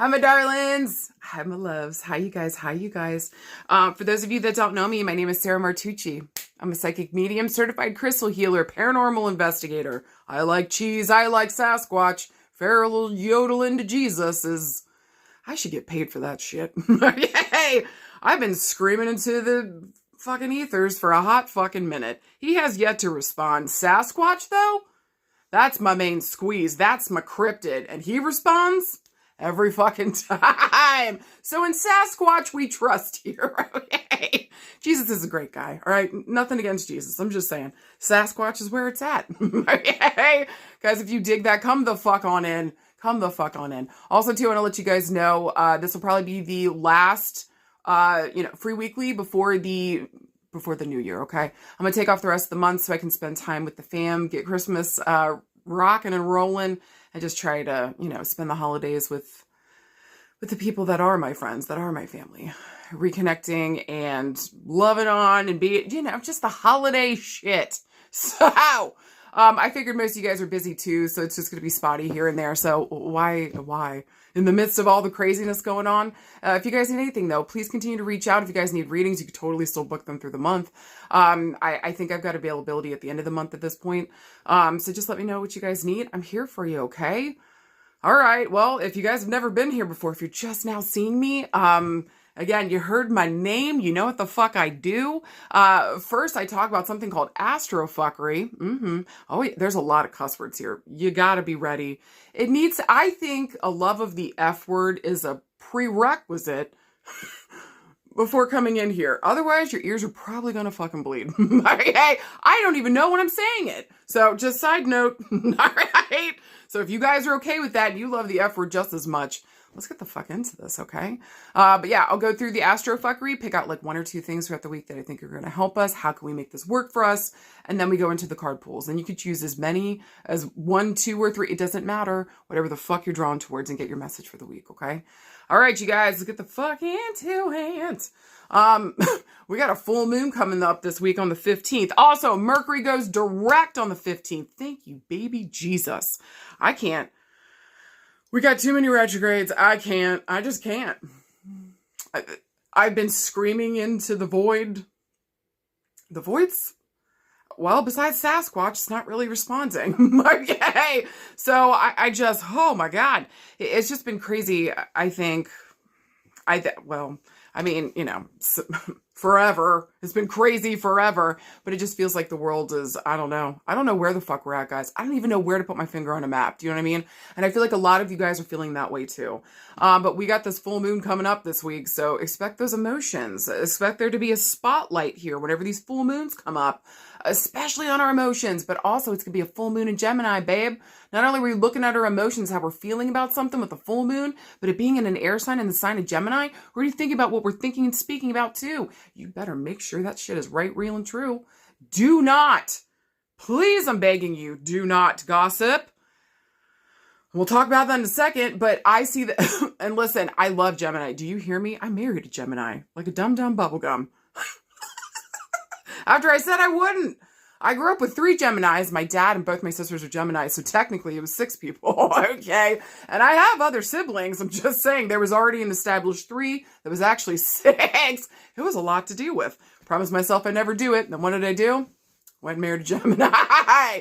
Hi, my darlings. Hi, my loves. Hi, you guys. Hi, you guys. For those of you that don't know me, my name is Sarah Martucci. I'm a psychic medium, certified crystal healer, paranormal investigator. I like cheese. I like Sasquatch. Feral yodeling to Jesus is... I should get paid for that shit. Yay! I've been screaming into the fucking ethers for a hot fucking minute. He has yet to respond. Sasquatch, though? That's my main squeeze. That's my cryptid. And he responds every fucking time. So in Sasquatch, we trust here, okay? Jesus is a great guy, all right? Nothing against Jesus. I'm just saying. Sasquatch is where it's at, okay? Guys, if you dig that, come the fuck on in. Come the fuck on in. Also, too, I want to let you guys know, this will probably be the last, free weekly before the new year, okay? I'm going to take off the rest of the month so I can spend time with the fam, get Christmas rocking and rolling, and just try to, spend the holidays with the people that are my friends, that are my family. Reconnecting and loving on and be, just the holiday shit. So, I figured most of you guys are busy too, so it's just going to be spotty here and there. So why? In the midst of all the craziness going on, if you guys need anything though, please continue to reach out. If you guys need readings, you could totally still book them through the month. I think I've got availability at the end of the month at this point. So just let me know what you guys need. I'm here for you, okay? All right. Well, if you guys have never been here before, if you're just now seeing me, again, you heard my name. You know what the fuck I do. First, I talk about something called Astrofuckery. Oh, yeah, there's a lot of cuss words here. You gotta be ready. I think a love of the F word is a prerequisite before coming in here. Otherwise, your ears are probably gonna fucking bleed. Hey, I don't even know when I'm saying it. So just side note, all right? So if you guys are okay with that and you love the F word just as much, let's get the fuck into this, okay? But yeah, I'll go through the Astrofuckery, pick out like one or two things throughout the week that I think are going to help us. How can we make this work for us? And then we go into the card pools. And you could choose as many as 1, 2, or 3. It doesn't matter. Whatever the fuck you're drawn towards and get your message for the week, okay? All right, you guys, let's get the fuck into it. We got a full moon coming up this week on the 15th. Also, Mercury goes direct on the 15th. Thank you, baby Jesus. I can't. We got too many retrogrades. I just can't. I've been screaming into the void. The void's, well, besides Sasquatch, it's not really responding. Okay. So I just, oh my God. It's just been crazy. I think, forever. It's been crazy forever, but it just feels like the world is, I don't know where the fuck we're at, guys. I don't even know where to put my finger on a map. Do you know what I mean? And I feel like a lot of you guys are feeling that way too. But we got this full moon coming up this week, so expect those emotions. Expect there to be a spotlight here whenever these full moons come up, especially on our emotions, but also it's gonna be a full moon in Gemini, babe. Not only are we looking at our emotions, how we're feeling about something with the full moon, but it being in an air sign in the sign of Gemini, we're already thinking about what we're thinking and speaking about too. You better make sure that shit is right, real, and true. Do not, please, I'm begging you, do not gossip. We'll talk about that in a second, but I see that, and listen, I love Gemini. Do you hear me? I'm married to Gemini, like a dumb bubblegum. After I said I wouldn't. I grew up with 3 Geminis. My dad and both my sisters are Geminis, so technically it was 6 people, okay? And I have other siblings. I'm just saying there was already an established 3. There was actually 6. It was a lot to deal with. Promised myself I'd never do it. And then what did I do? Went and married a Gemini.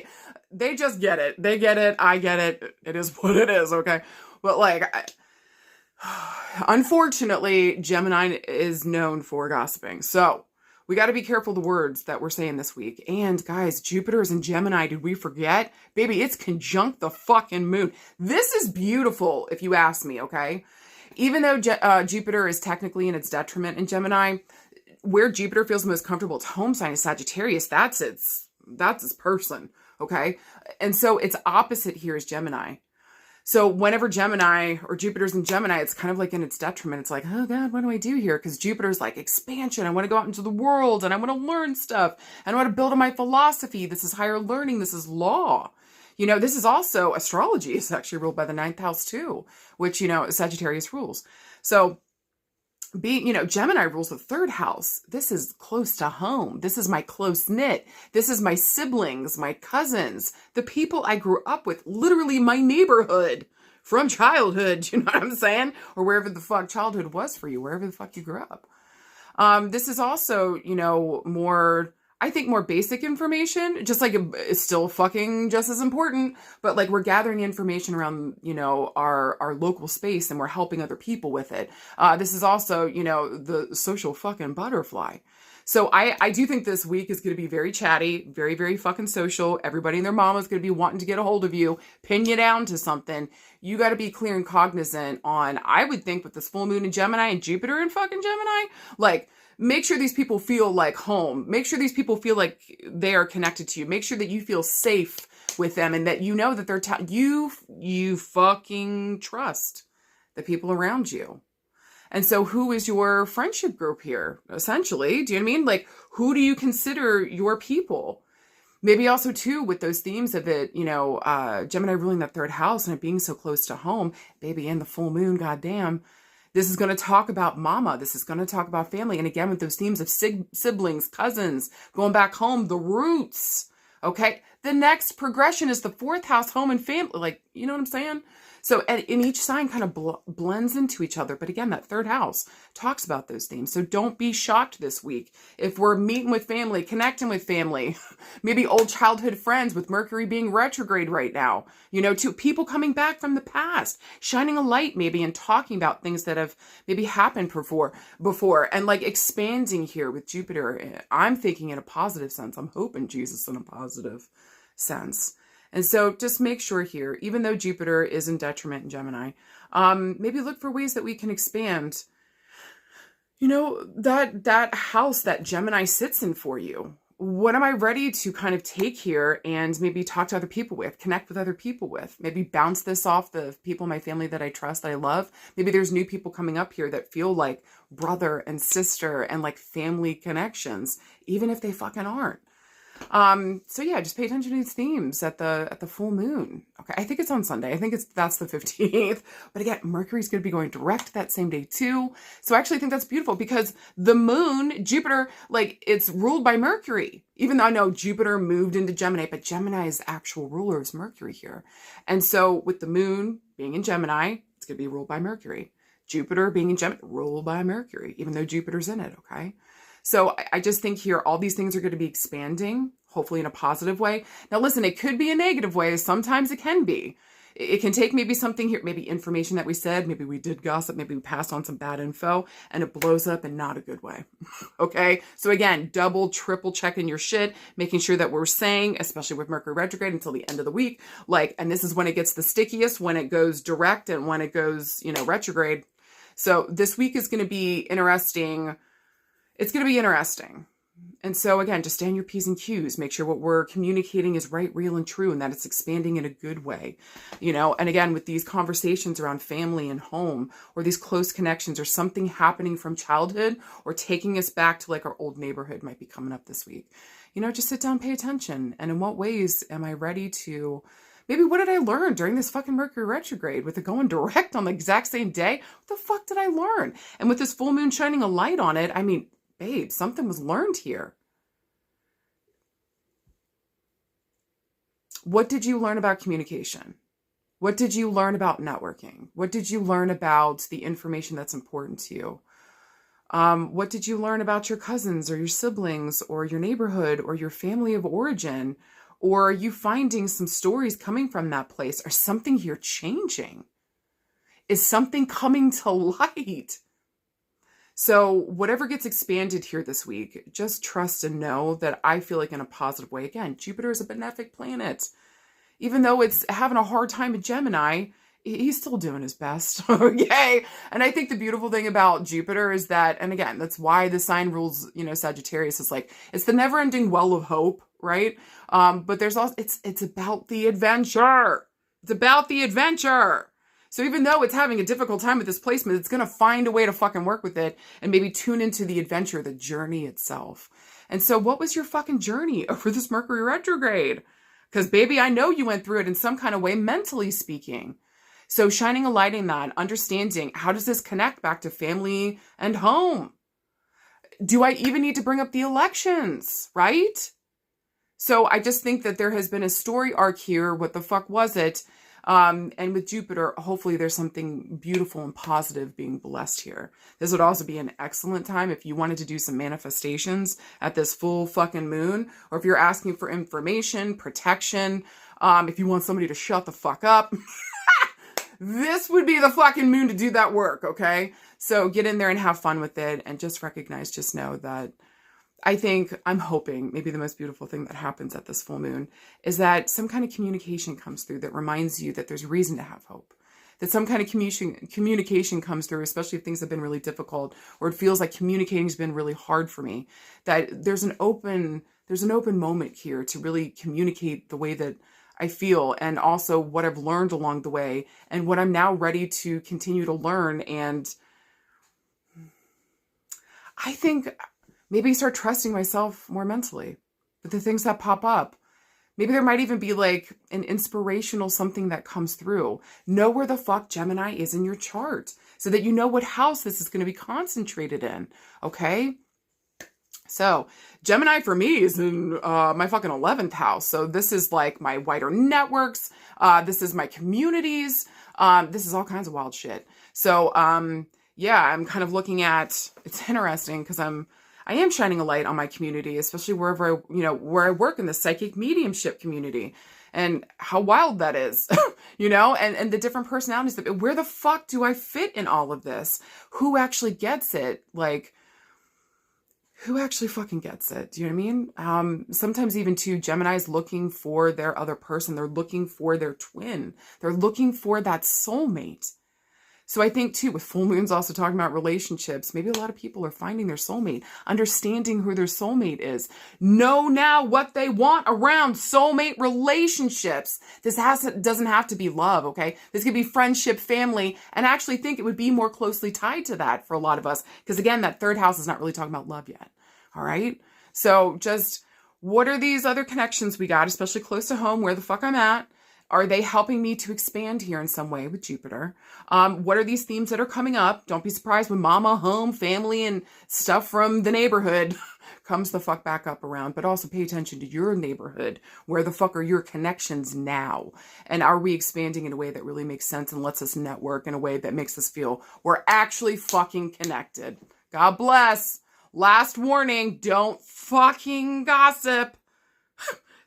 They just get it. They get it. I get it. It is what it is, okay? But unfortunately, Gemini is known for gossiping. So we got to be careful the words that we're saying this week. And guys, Jupiter is in Gemini. Did we forget? Baby, it's conjunct the fucking moon. This is beautiful, if you ask me, okay? Even though Jupiter is technically in its detriment in Gemini, where Jupiter feels most comfortable, its home sign is Sagittarius. That's its person, okay? And so its opposite here is Gemini. So whenever Gemini or Jupiter's in Gemini, it's kind of like in its detriment. It's like, oh God, what do I do here? Because Jupiter's like expansion. I want to go out into the world and I want to learn stuff. And I want to build on my philosophy. This is higher learning. This is law. This is also astrology. It's actually ruled by the 9th house too, which, Sagittarius rules. So Gemini rules the 3rd house. This is close to home. This is my close knit. This is my siblings, my cousins, the people I grew up with, literally my neighborhood. from childhood, you know what I'm saying? Or wherever the fuck childhood was for you, wherever the fuck you grew up. This is also, you know, more, I think more basic information, just like it's still fucking just as important, but like we're gathering information around, you know, our local space and we're helping other people with it. This is also, you know, the social fucking butterfly. So I do think this week is going to be very chatty, very, very fucking social. Everybody and their mama is going to be wanting to get a hold of you, pin you down to something. You got to be clear and cognizant on, I would think with this full moon in Gemini and Jupiter in fucking Gemini, like make sure these people feel like home. Make sure these people feel like they are connected to you. Make sure that you feel safe with them and that you know that they're, you fucking trust the people around you. And so who is your friendship group here, essentially? Do you know what I mean? Like, who do you consider your people? Maybe also, too, with those themes of it, you know, Gemini ruling that third house and it being so close to home, baby, and the full moon, goddamn. This is going to talk about mama. This is going to talk about family. And again, with those themes of siblings, cousins, going back home, the roots, okay? The next progression is the fourth house, home and family. Like, you know what I'm saying? So, and each sign kind of blends into each other. But again, that third house talks about those themes. So don't be shocked this week if we're meeting with family, connecting with family, maybe old childhood friends with Mercury being retrograde right now, you know, to people coming back from the past, shining a light maybe and talking about things that have maybe happened before and like expanding here with Jupiter. I'm thinking in a positive sense. I'm hoping Jesus in a positive sense. And so just make sure here, even though Jupiter is in detriment in Gemini, maybe look for ways that we can expand, you know, that house that Gemini sits in for you. What am I ready to kind of take here and maybe talk to other people with, connect with other people with, maybe bounce this off the people in my family that I trust, that I love. Maybe there's new people coming up here that feel like brother and sister and like family connections, even if they fucking aren't. So yeah, just pay attention to these themes at the full moon. Okay. I think it's on Sunday. I think that's the 15th, but again, Mercury's going to be going direct that same day too. So I actually think that's beautiful because the moon, Jupiter, like it's ruled by Mercury, even though I know Jupiter moved into Gemini, but Gemini's actual ruler is Mercury here. And so with the moon being in Gemini, it's going to be ruled by Mercury. Jupiter being in Gemini, ruled by Mercury, even though Jupiter's in it. Okay. So I just think here, all these things are going to be expanding, hopefully in a positive way. Now, listen, it could be a negative way. Sometimes it can be. It can take maybe something here, maybe information that we said, maybe we did gossip, maybe we passed on some bad info, and it blows up in not a good way. Okay. So again, double, triple checking your shit, making sure that we're saying, especially with Mercury retrograde until the end of the week, like, and this is when it gets the stickiest, when it goes direct and when it goes, you know, retrograde. So this week is going to be interesting. It's going to be interesting. And so again, just stand your P's and Q's, make sure what we're communicating is right, real, and true, and that it's expanding in a good way, you know? And again, with these conversations around family and home, or these close connections, or something happening from childhood, or taking us back to like our old neighborhood might be coming up this week. You know, just sit down, pay attention. And in what ways am I ready to, maybe what did I learn during this fucking Mercury retrograde with it going direct on the exact same day? What the fuck did I learn? And with this full moon shining a light on it, I mean, babe, something was learned here. What did you learn about communication? What did you learn about networking? What did you learn about the information that's important to you? What did you learn about your cousins or your siblings or your neighborhood or your family of origin? Or are you finding some stories coming from that place? Or something here changing? Is something coming to light? So whatever gets expanded here this week, just trust and know that I feel like in a positive way. Again, Jupiter is a benefic planet. Even though it's having a hard time in Gemini, he's still doing his best. Okay. And I think the beautiful thing about Jupiter is that, and again, that's why the sign rules, you know, Sagittarius is like, it's the never ending well of hope, right? But there's also, it's about the adventure. It's about the adventure. So even though it's having a difficult time with this placement, it's going to find a way to fucking work with it and maybe tune into the adventure, the journey itself. And so what was your fucking journey over this Mercury retrograde? Because baby, I know you went through it in some kind of way, mentally speaking. So shining a light in that, understanding how does this connect back to family and home? Do I even need to bring up the elections, right? So I just think that there has been a story arc here. What the fuck was it? And with Jupiter, hopefully there's something beautiful and positive being blessed here. This would also be an excellent time if you wanted to do some manifestations at this full fucking moon, or if you're asking for information, protection, if you want somebody to shut the fuck up. This would be the fucking moon to do that work, okay? So get in there and have fun with it, and just recognize, just know that I'm hoping maybe the most beautiful thing that happens at this full moon is that some kind of communication comes through that reminds you that there's reason to have hope. That some kind of communication comes through, especially if things have been really difficult, or it feels like communicating has been really hard for me. That there's an open moment here to really communicate the way that I feel, and also what I've learned along the way, and what I'm now ready to continue to learn. And I think maybe start trusting myself more mentally with the things that pop up. Maybe there might even be like an inspirational something that comes through. Know where the fuck Gemini is in your chart so that you know what house this is going to be concentrated in. Okay? So Gemini for me is in my fucking 11th house. So this is like my wider networks. This is my communities. This is all kinds of wild shit. So yeah, I'm kind of looking at, it's interesting because I am shining a light on my community, especially wherever where I work in the psychic mediumship community, and how wild that is, and the different personalities. Where the fuck do I fit in all of this? Who actually gets it? Like, who actually fucking gets it? Do you know what I mean? Sometimes even too, Gemini's looking for their other person. They're looking for their twin. They're looking for that soulmate. So I think too, with full moons also talking about relationships, maybe a lot of people are finding their soulmate, understanding who their soulmate is. Know now what they want around soulmate relationships. This doesn't have to be love, okay? This could be friendship, family, and I actually think it would be more closely tied to that for a lot of us. Because again, that third house is not really talking about love yet, all right? So just, what are these other connections we got, especially close to home, where the fuck I'm at? Are they helping me to expand here in some way with Jupiter? What are these themes that are coming up? Don't be surprised when mama, home, family, and stuff from the neighborhood comes the fuck back up around. But also pay attention to your neighborhood. Where the fuck are your connections now? And are we expanding in a way that really makes sense and lets us network in a way that makes us feel we're actually fucking connected? God bless. Last warning, don't fucking gossip.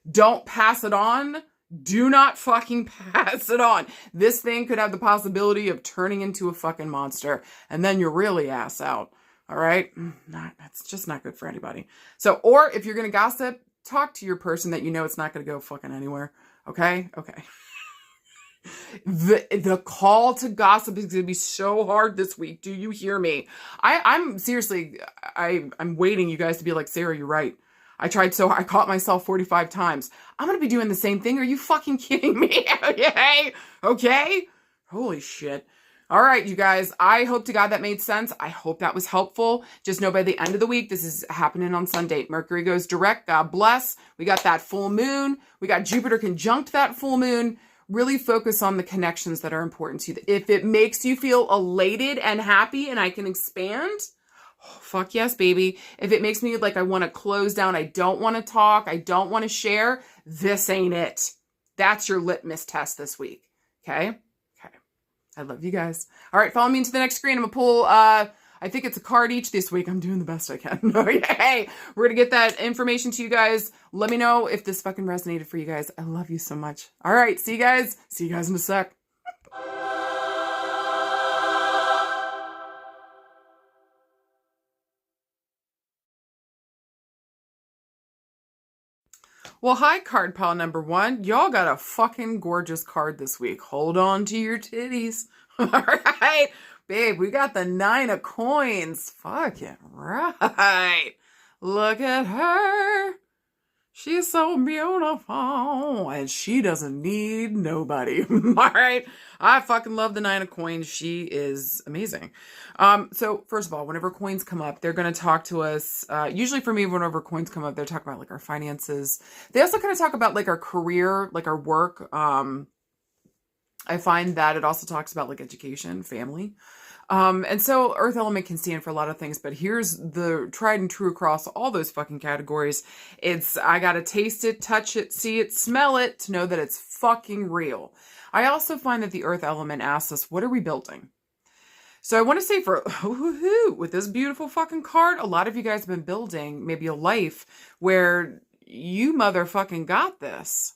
Don't pass it on. Do not fucking pass it on. This thing could have the possibility of turning into a fucking monster, and then you're really ass out. All right? That's just not good for anybody. So, or if you're going to gossip, talk to your person that you know it's not going to go fucking anywhere. Okay? Okay. The call to gossip is going to be so hard this week. Do you hear me? I'm seriously, I'm waiting you guys to be like, Sarah, you're right. I tried so hard. I caught myself 45 times. I'm going to be doing the same thing. Are you fucking kidding me? Okay? Okay? Holy shit. All right, you guys. I hope to God that made sense. I hope that was helpful. Just know by the end of the week, this is happening on Sunday. Mercury goes direct. God bless. We got that full moon. We got Jupiter conjunct that full moon. Really focus on the connections that are important to you. If it makes you feel elated and happy and I can expand, oh, fuck yes, baby. If it makes me like I want to close down, I don't want to talk, I don't want to share, this ain't it. That's your litmus test this week. Okay? Okay. I love you guys. All right, follow me into the next screen. I'm going to pull, I think it's a card each this week. I'm doing the best I can. Hey, we're going to get that information to you guys. Let me know if this fucking resonated for you guys. I love you so much. All right, see you guys. See you guys in a sec. Well, hi, card pile number one. Y'all got a fucking gorgeous card this week. Hold on to your titties. All right, babe, we got the 9 of coins. Fucking right. Look at her. She's so beautiful, and she doesn't need nobody. All right. I fucking love the 9 of coins. She is amazing. So first of all, whenever coins come up, they're going to talk to us. Usually for me, whenever coins come up, they're talking about like our finances. They also kind of talk about like our career, like our work. I find that it also talks about like education, family. And so earth element can stand for a lot of things, but here's the tried and true across all those fucking categories. It's, I gotta taste it, touch it, see it, smell it to know that it's fucking real. I also find that the earth element asks us, what are we building? So I want to say with this beautiful fucking card, a lot of you guys have been building maybe a life where you motherfucking got this.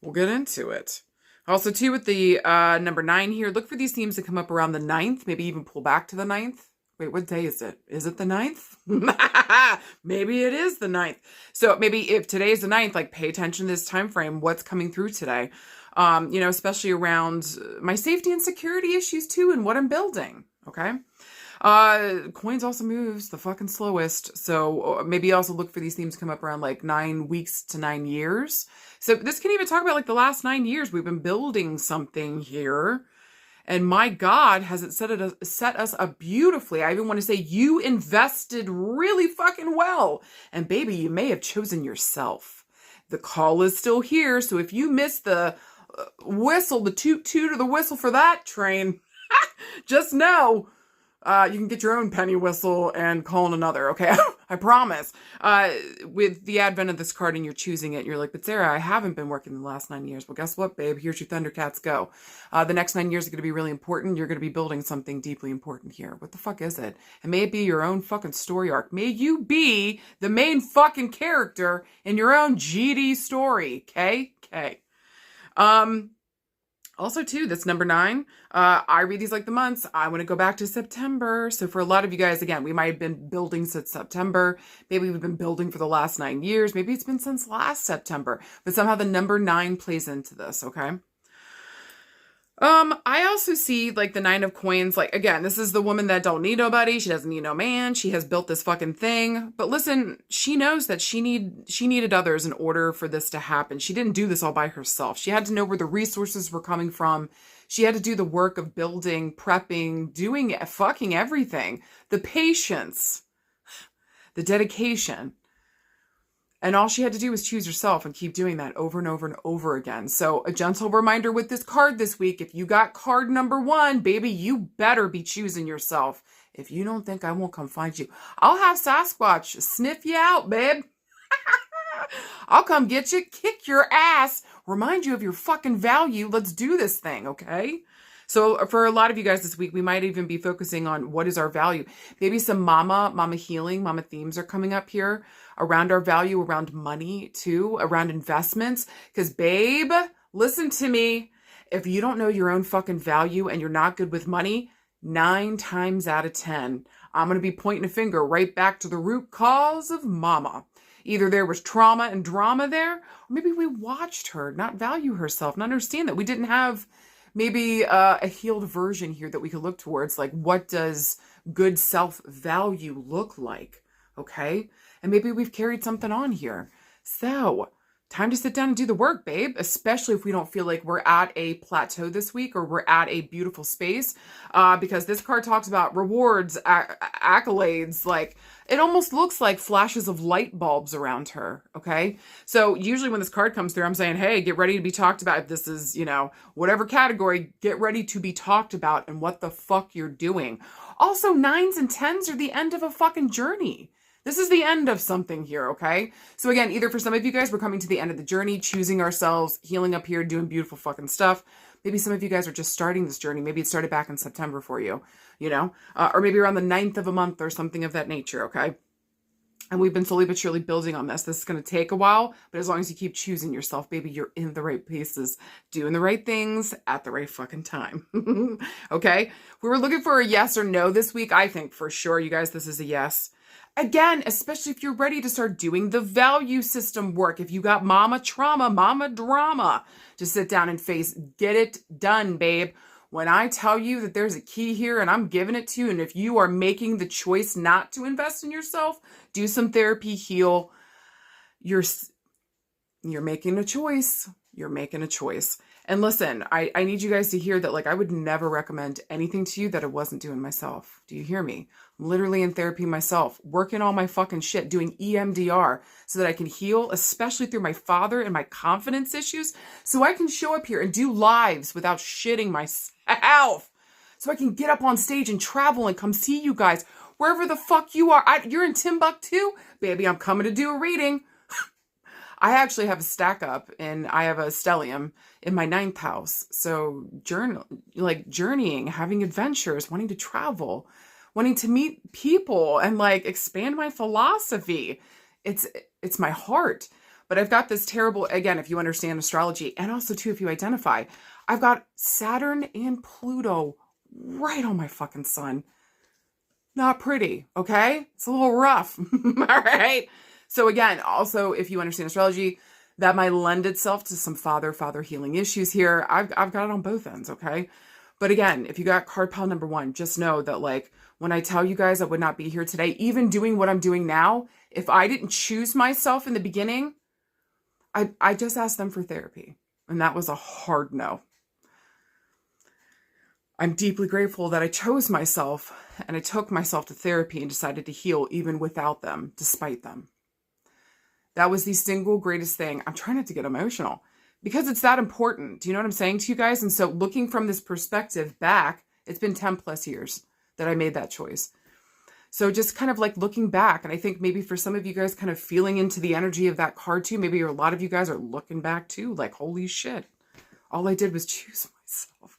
We'll get into it. Also, too, with the number 9 here, look for these themes to come up around the 9th, maybe even pull back to the 9th. Wait, what day is it? Is it the 9th? Maybe it is the 9th. So maybe if today is the 9th, like pay attention to this time frame, what's coming through today. Especially around my safety and security issues too, and what I'm building. Okay. Coins also moves the fucking slowest. So maybe also look for these themes to come up around like 9 weeks to 9 years. So this can even talk about like the last 9 years. We've been building something here. And my God, has it set us up beautifully. I even want to say you invested really fucking well. And baby, you may have chosen yourself. The call is still here. So if you miss the whistle, the toot of the whistle for that train, just know you can get your own penny whistle and call in another, okay? I promise. With the advent of this card and you're choosing it, you're like, but Sarah, I haven't been working the last 9 years. Well, guess what, babe? Here's your Thundercats, go. The next 9 years are going to be really important. You're going to be building something deeply important here. What the fuck is it? And may it be your own fucking story arc. May you be the main fucking character in your own GD story, okay? Okay. Also, too, that's number 9. I read these like the months. I want to go back to September. So for a lot of you guys, again, we might have been building since September. Maybe we've been building for the last 9 years. Maybe it's been since last September. But somehow the number 9 plays into this, okay? I also see like the 9 of coins. Like, again, this is the woman that don't need nobody. She doesn't need no man. She has built this fucking thing. But listen, she knows that she needed others in order for this to happen. She didn't do this all by herself. She had to know where the resources were coming from. She had to do the work of building, prepping, doing fucking everything. The patience, the dedication. And all she had to do was choose herself and keep doing that over and over and over again. So a gentle reminder with this card this week, if you got card number 1, baby, you better be choosing yourself. If you don't think I won't come find you, I'll have Sasquatch sniff you out, babe. I'll come get you, kick your ass, remind you of your fucking value. Let's do this thing, okay? So for a lot of you guys this week, we might even be focusing on what is our value. Maybe some mama healing, mama themes are coming up here around our value, around money too, around investments. Because babe, listen to me. If you don't know your own fucking value and you're not good with money, 9 times out of 10, I'm going to be pointing a finger right back to the root cause of mama. Either there was trauma and drama there, or maybe we watched her not value herself, not understand that we didn't have maybe a healed version here that we could look towards. Like, what does good self-value look like? Okay? And maybe we've carried something on here. So, time to sit down and do the work, babe, especially if we don't feel like we're at a plateau this week or we're at a beautiful space. Because this card talks about rewards, accolades, like it almost looks like flashes of light bulbs around her, okay? So usually when this card comes through, I'm saying, hey, get ready to be talked about. If this is, whatever category, get ready to be talked about and what the fuck you're doing. Also, 9s and 10s are the end of a fucking journey. This is the end of something here, okay? So again, either for some of you guys, we're coming to the end of the journey, choosing ourselves, healing up here, doing beautiful fucking stuff. Maybe some of you guys are just starting this journey. Maybe it started back in September for you, or maybe around the 9th of a month or something of that nature, okay? And we've been slowly but surely building on this. This is going to take a while, but as long as you keep choosing yourself, baby, you're in the right places, doing the right things at the right fucking time, okay? We were looking for a yes or no this week. I think for sure, you guys, this is a yes. Again, especially if you're ready to start doing the value system work. If you got mama trauma, mama drama, just sit down and face, get it done, babe. When I tell you that there's a key here and I'm giving it to you, and if you are making the choice not to invest in yourself, do some therapy, heal, you're making a choice. You're making a choice. And listen, I need you guys to hear that, like, I would never recommend anything to you that I wasn't doing myself. Do you hear me? I'm literally in therapy myself, working all my fucking shit, doing EMDR so that I can heal, especially through my father and my confidence issues, so I can show up here and do lives without shitting myself. So I can get up on stage and travel and come see you guys wherever the fuck you are. You're in Timbuktu? Baby, I'm coming to do a reading. I actually have a stack up and I have a stellium in my 9th house. So journeying, having adventures, wanting to travel, wanting to meet people and like expand my philosophy. It's my heart. But I've got this terrible, again, if you understand astrology, and also too, if you identify, I've got Saturn and Pluto right on my fucking sun. Not pretty, okay? It's a little rough, all right? So again, also, if you understand astrology, that might lend itself to some father healing issues here. I've got it on both ends, okay? But again, if you got card pile number 1, just know that like, when I tell you guys I would not be here today, even doing what I'm doing now, if I didn't choose myself in the beginning, I just asked them for therapy. And that was a hard no. I'm deeply grateful that I chose myself and I took myself to therapy and decided to heal even without them, despite them. That was the single greatest thing. I'm trying not to get emotional because it's that important. Do you know what I'm saying to you guys? And so looking from this perspective back, it's been 10 plus years that I made that choice. So just kind of like looking back, and I think maybe for some of you guys kind of feeling into the energy of that card too, maybe a lot of you guys are looking back too, like, holy shit, all I did was choose myself.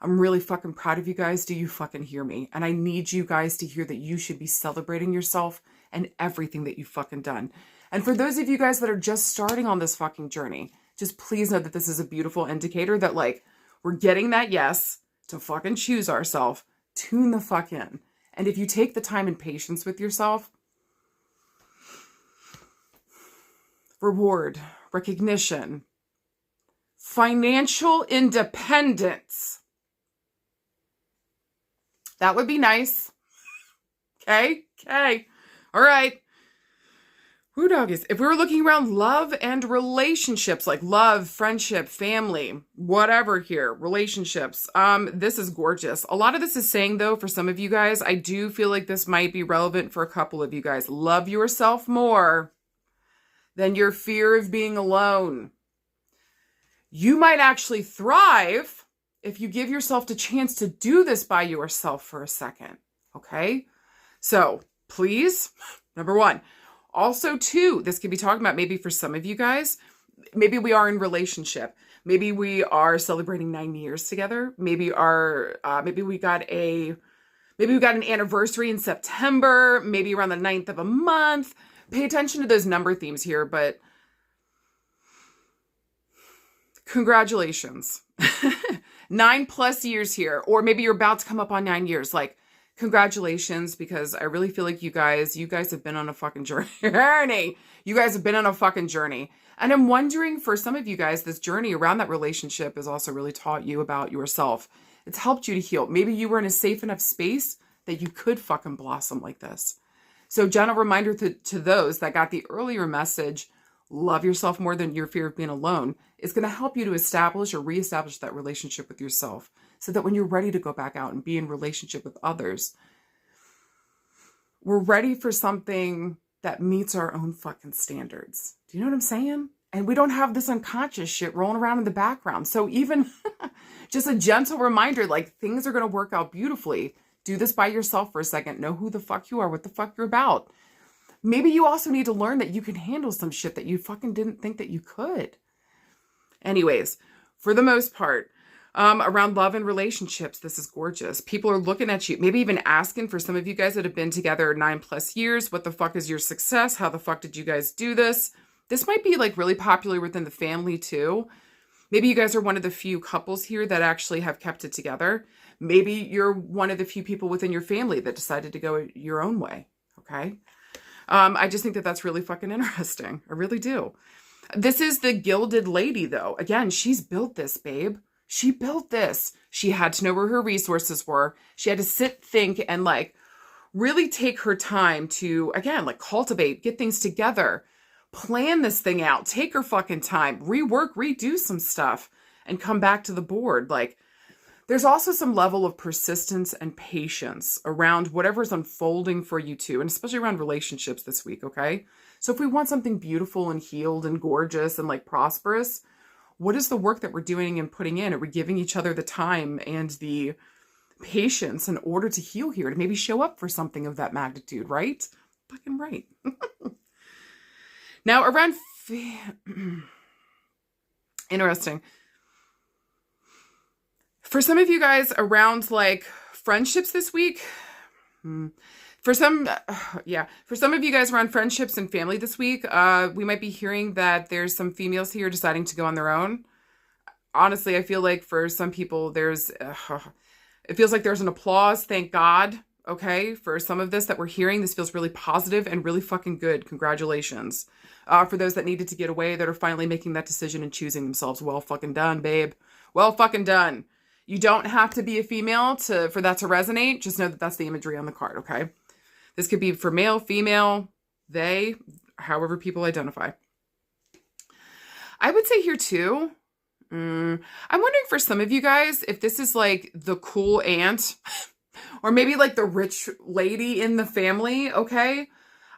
I'm really fucking proud of you guys. Do you fucking hear me? And I need you guys to hear that you should be celebrating yourself and everything that you've fucking done. And for those of you guys that are just starting on this fucking journey, just please know that this is a beautiful indicator that like, we're getting that yes to fucking choose ourselves. Tune the fuck in. And if you take the time and patience with yourself, reward, recognition, financial independence, that would be nice. Okay? All right. Who doggies? If we were looking around love and relationships, like love, friendship, family, whatever here, relationships, this is gorgeous. A lot of this is saying, though, for some of you guys, I do feel like this might be relevant for a couple of you guys. Love yourself more than your fear of being alone. You might actually thrive if you give yourself the chance to do this by yourself for a second, okay? So, please, number 1. Also, too, this could be talking about maybe for some of you guys, maybe we are in relationship. Maybe we are celebrating 9 years together. Maybe we got an anniversary in September, maybe around the 9th of a month. Pay attention to those number themes here, but congratulations. 9+ years here, or maybe you're about to come up on 9 years. Like, congratulations, because I really feel like you guys have been on a fucking journey. You guys have been on a fucking journey. And I'm wondering, for some of you guys, this journey around that relationship has also really taught you about yourself. It's helped you to heal. Maybe you were in a safe enough space that you could fucking blossom like this. So gentle reminder to those that got the earlier message, love yourself more than your fear of being alone, is going to help you to establish or reestablish that relationship with yourself, so that when you're ready to go back out and be in relationship with others, we're ready for something that meets our own fucking standards. Do you know what I'm saying? And we don't have this unconscious shit rolling around in the background. So even just a gentle reminder, like, things are going to work out beautifully. Do this by yourself for a second. Know who the fuck you are, what the fuck you're about. Maybe you also need to learn that you can handle some shit that you fucking didn't think that you could. Anyways, for the most part, around love and relationships, this is gorgeous. People are looking at you, maybe even asking, for some of you guys that have been together 9+ years, what the fuck is your success? How the fuck did you guys do this? This might be like really popular within the family too. Maybe you guys are one of the few couples here that actually have kept it together. Maybe you're one of the few people within your family that decided to go your own way. Okay. I just think that that's really fucking interesting. I really do. This is the Gilded Lady, though. Again, she's built this, babe. She built this. She had to know where her resources were. She had to sit, think, and like really take her time to, again, like cultivate, get things together, plan this thing out, take her fucking time, rework, redo some stuff, and come back to the board. Like, there's also some level of persistence and patience around whatever's unfolding for you too, and especially around relationships this week, okay? So if we want something beautiful and healed and gorgeous and like prosperous, what is the work that we're doing and putting in? Are we giving each other the time and the patience in order to heal here, to maybe show up for something of that magnitude, right? Fucking right. Now, around Interesting. For some of you guys around like friendships this week, for some of you guys around friendships and family this week, we might be hearing that there's some females here deciding to go on their own. Honestly, I feel like for some people, it feels like there's an applause. Thank God. Okay. For some of this that we're hearing, this feels really positive and really fucking good. Congratulations. For those that needed to get away, that are finally making that decision and choosing themselves. Well fucking done, babe. Well fucking done. You don't have to be a female for that to resonate. Just know that that's the imagery on the card. Okay. This could be for male, female, they, however people identify. I would say here too, I'm wondering for some of you guys, if this is like the cool aunt or maybe like the rich lady in the family, okay?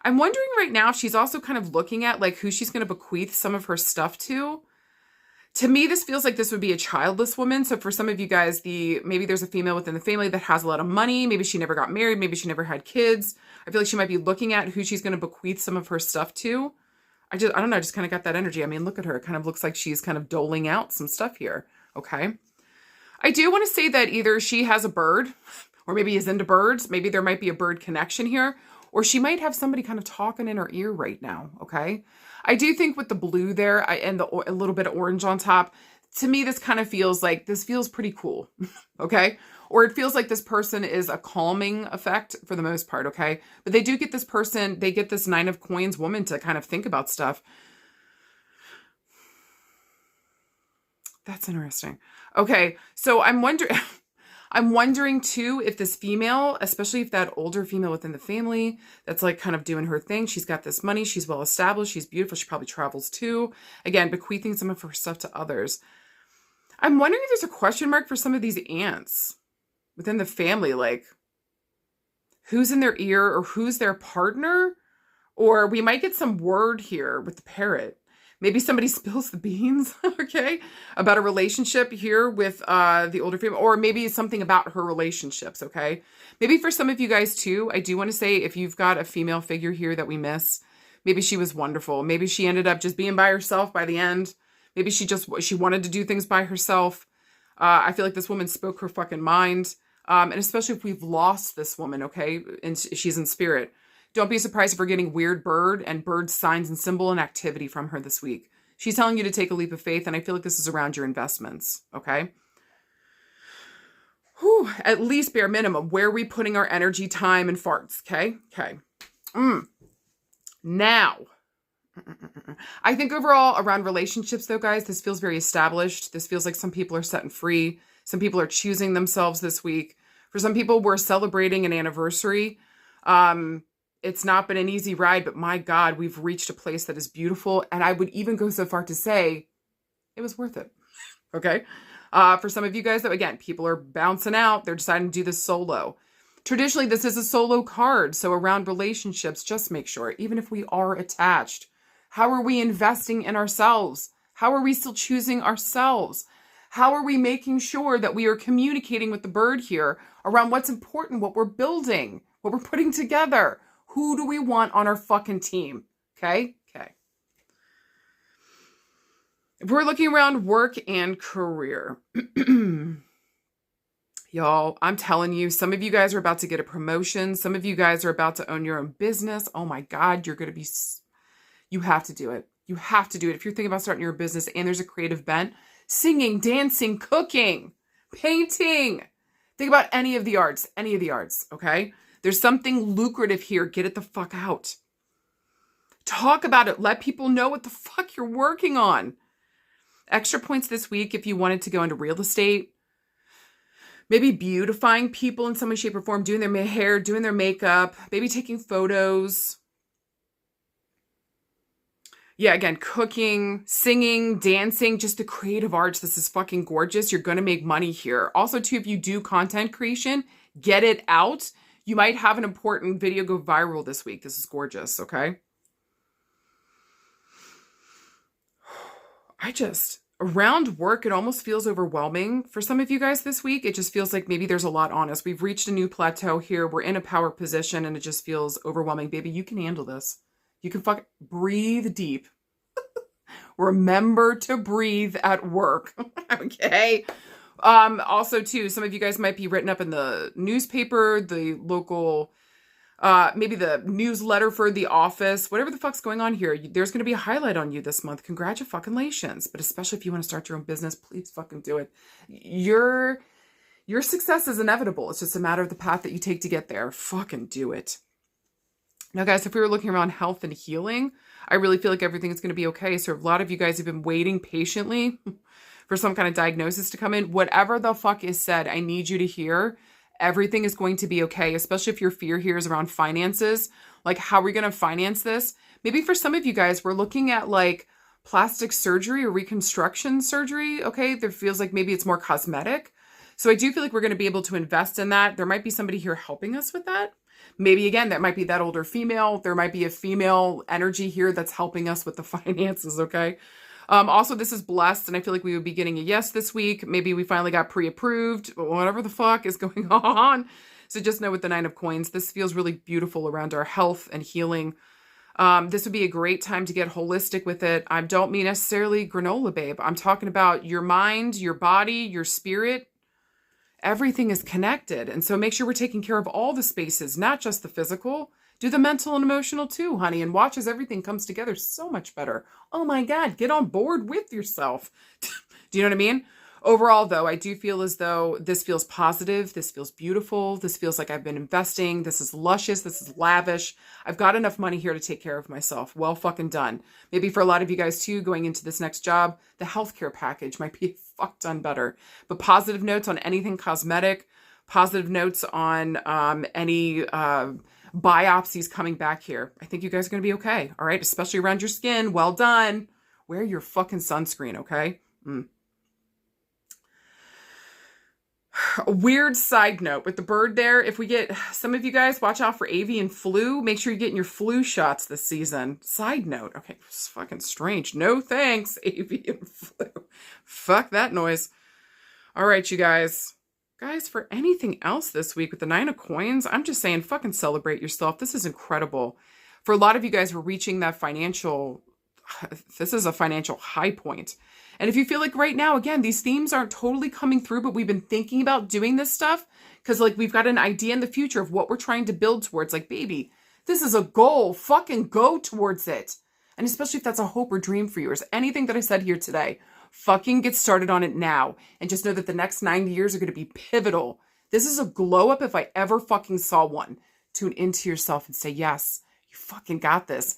I'm wondering right now if she's also kind of looking at like who she's going to bequeath some of her stuff to. To me, this feels like this would be a childless woman. So for some of you guys, maybe there's a female within the family that has a lot of money. Maybe she never got married. Maybe she never had kids. I feel like she might be looking at who she's going to bequeath some of her stuff to. I don't know. I just kind of got that energy. I mean, look at her. It kind of looks like she's kind of doling out some stuff here. Okay. I do want to say that either she has a bird or maybe is into birds. Maybe there might be a bird connection here, or she might have somebody kind of talking in her ear right now. Okay. I do think with the blue there and a little bit of orange on top, to me, this kind of feels like this feels pretty cool. Okay. Or it feels like this person is a calming effect for the most part. Okay. But they do get this person, they get this 9 of Coins woman to kind of think about stuff. That's interesting. Okay. So I'm wondering too, if this female, especially if that older female within the family, that's like kind of doing her thing. She's got this money. She's well established. She's beautiful. She probably travels too. Again, bequeathing some of her stuff to others. I'm wondering if there's a question mark for some of these aunts within the family, like who's in their ear or who's their partner, or we might get some word here with the parrot. Maybe somebody spills the beans, okay, about a relationship here with the older female, or maybe something about her relationships, okay? Maybe for some of you guys too, I do want to say if you've got a female figure here that we miss, maybe she was wonderful. Maybe she ended up just being by herself by the end. Maybe she wanted to do things by herself. I feel like this woman spoke her fucking mind. And especially if we've lost this woman, okay, and she's in spirit. Don't be surprised if we're getting weird bird signs and symbol and activity from her this week. She's telling you to take a leap of faith, and I feel like this is around your investments, okay? Whew, at least bare minimum, where are we putting our energy, time, and farts, okay? Okay. Now, I think overall around relationships though, guys, this feels very established. This feels like some people are setting free. Some people are choosing themselves this week. For some people, we're celebrating an anniversary. It's not been an easy ride, but my God, we've reached a place that is beautiful. And I would even go so far to say it was worth it. Okay. For some of you guys, though, again, people are bouncing out. They're deciding to do this solo. Traditionally, this is a solo card. So around relationships, just make sure, even if we are attached, how are we investing in ourselves? How are we still choosing ourselves? How are we making sure that we are communicating with the bird here around what's important, what we're building, what we're putting together? Who do we want on our fucking team? Okay? Okay. If we're looking around work and career, y'all, I'm telling you, some of you guys are about to get a promotion. Some of you guys are about to own your own business. Oh my God, you have to do it. You have to do it. If you're thinking about starting your business and there's a creative bent, singing, dancing, cooking, painting. Think about any of the arts, okay? There's something lucrative here. Get it the fuck out. Talk about it. Let people know what the fuck you're working on. Extra points this week if you wanted to go into real estate. Maybe beautifying people in some way, shape, or form, doing their hair, doing their makeup, maybe taking photos. Yeah, again, cooking, singing, dancing, just the creative arts. This is fucking gorgeous. You're going to make money here. Also, too, if you do content creation, get it out. You might have an important video go viral this week. This is gorgeous, okay? Around work, it almost feels overwhelming for some of you guys this week. It just feels like maybe there's a lot on us. We've reached a new plateau here. We're in a power position, and it just feels overwhelming. Baby, you can handle this. You can breathe deep. Remember to breathe at work. Okay. Also too, some of you guys might be written up in the newspaper, the local, maybe the newsletter for the office, whatever the fuck's going on here. There's going to be a highlight on you this month. Congratulations. But especially if you want to start your own business, please fucking do it. Your success is inevitable. It's just a matter of the path that you take to get there. Fucking do it. Now, guys, if we were looking around health and healing, I really feel like everything is going to be okay. So a lot of you guys have been waiting patiently for some kind of diagnosis to come in. Whatever the fuck is said, I need you to hear everything is going to be okay, especially if your fear here is around finances. Like, how are we going to finance this? Maybe for some of you guys, we're looking at like plastic surgery or reconstruction surgery. Okay. There feels like maybe it's more cosmetic. So I do feel like we're going to be able to invest in that. There might be somebody here helping us with that. Maybe again, that might be that older female. There might be a female energy here that's helping us with the finances. Okay. Also, this is blessed, and I feel like we would be getting a yes this week. Maybe we finally got pre-approved, whatever the fuck is going on. So just know with the 9 of Coins, this feels really beautiful around our health and healing. This would be a great time to get holistic with it. I don't mean necessarily granola, babe. I'm talking about your mind, your body, your spirit. Everything is connected. And so make sure we're taking care of all the spaces, not just the physical. Do the mental and emotional too, honey, and watch as everything comes together so much better. Oh my God, get on board with yourself. Do you know what I mean? Overall, though, I do feel as though this feels positive. This feels beautiful. This feels like I've been investing. This is luscious. This is lavish. I've got enough money here to take care of myself. Well fucking done. Maybe for a lot of you guys too, going into this next job, the healthcare package might be fuck done better. But positive notes on anything cosmetic, positive notes on any biopsies coming back here. I think you guys are going to be okay. All right. Especially around your skin. Well done. Wear your fucking sunscreen. Okay. A weird side note with the bird there. If we get some of you guys, watch out for avian flu. Make sure you're getting your flu shots this season. Side note. Okay. It's fucking strange. No thanks. Avian flu. Fuck that noise. All right, you guys. Guys, for anything else this week with the 9 of Coins, I'm just saying fucking celebrate yourself. This is incredible. For a lot of you guys, we're reaching that this is a financial high point. And if you feel like right now, again, these themes aren't totally coming through, but we've been thinking about doing this stuff because like we've got an idea in the future of what we're trying to build towards. Like, baby, this is a goal. Fucking go towards it. And especially if that's a hope or dream for you or anything that I said here today. Fucking get started on it now. And just know that the next 90 years are going to be pivotal. This is a glow up if I ever fucking saw one. Tune into yourself and say, yes, you fucking got this.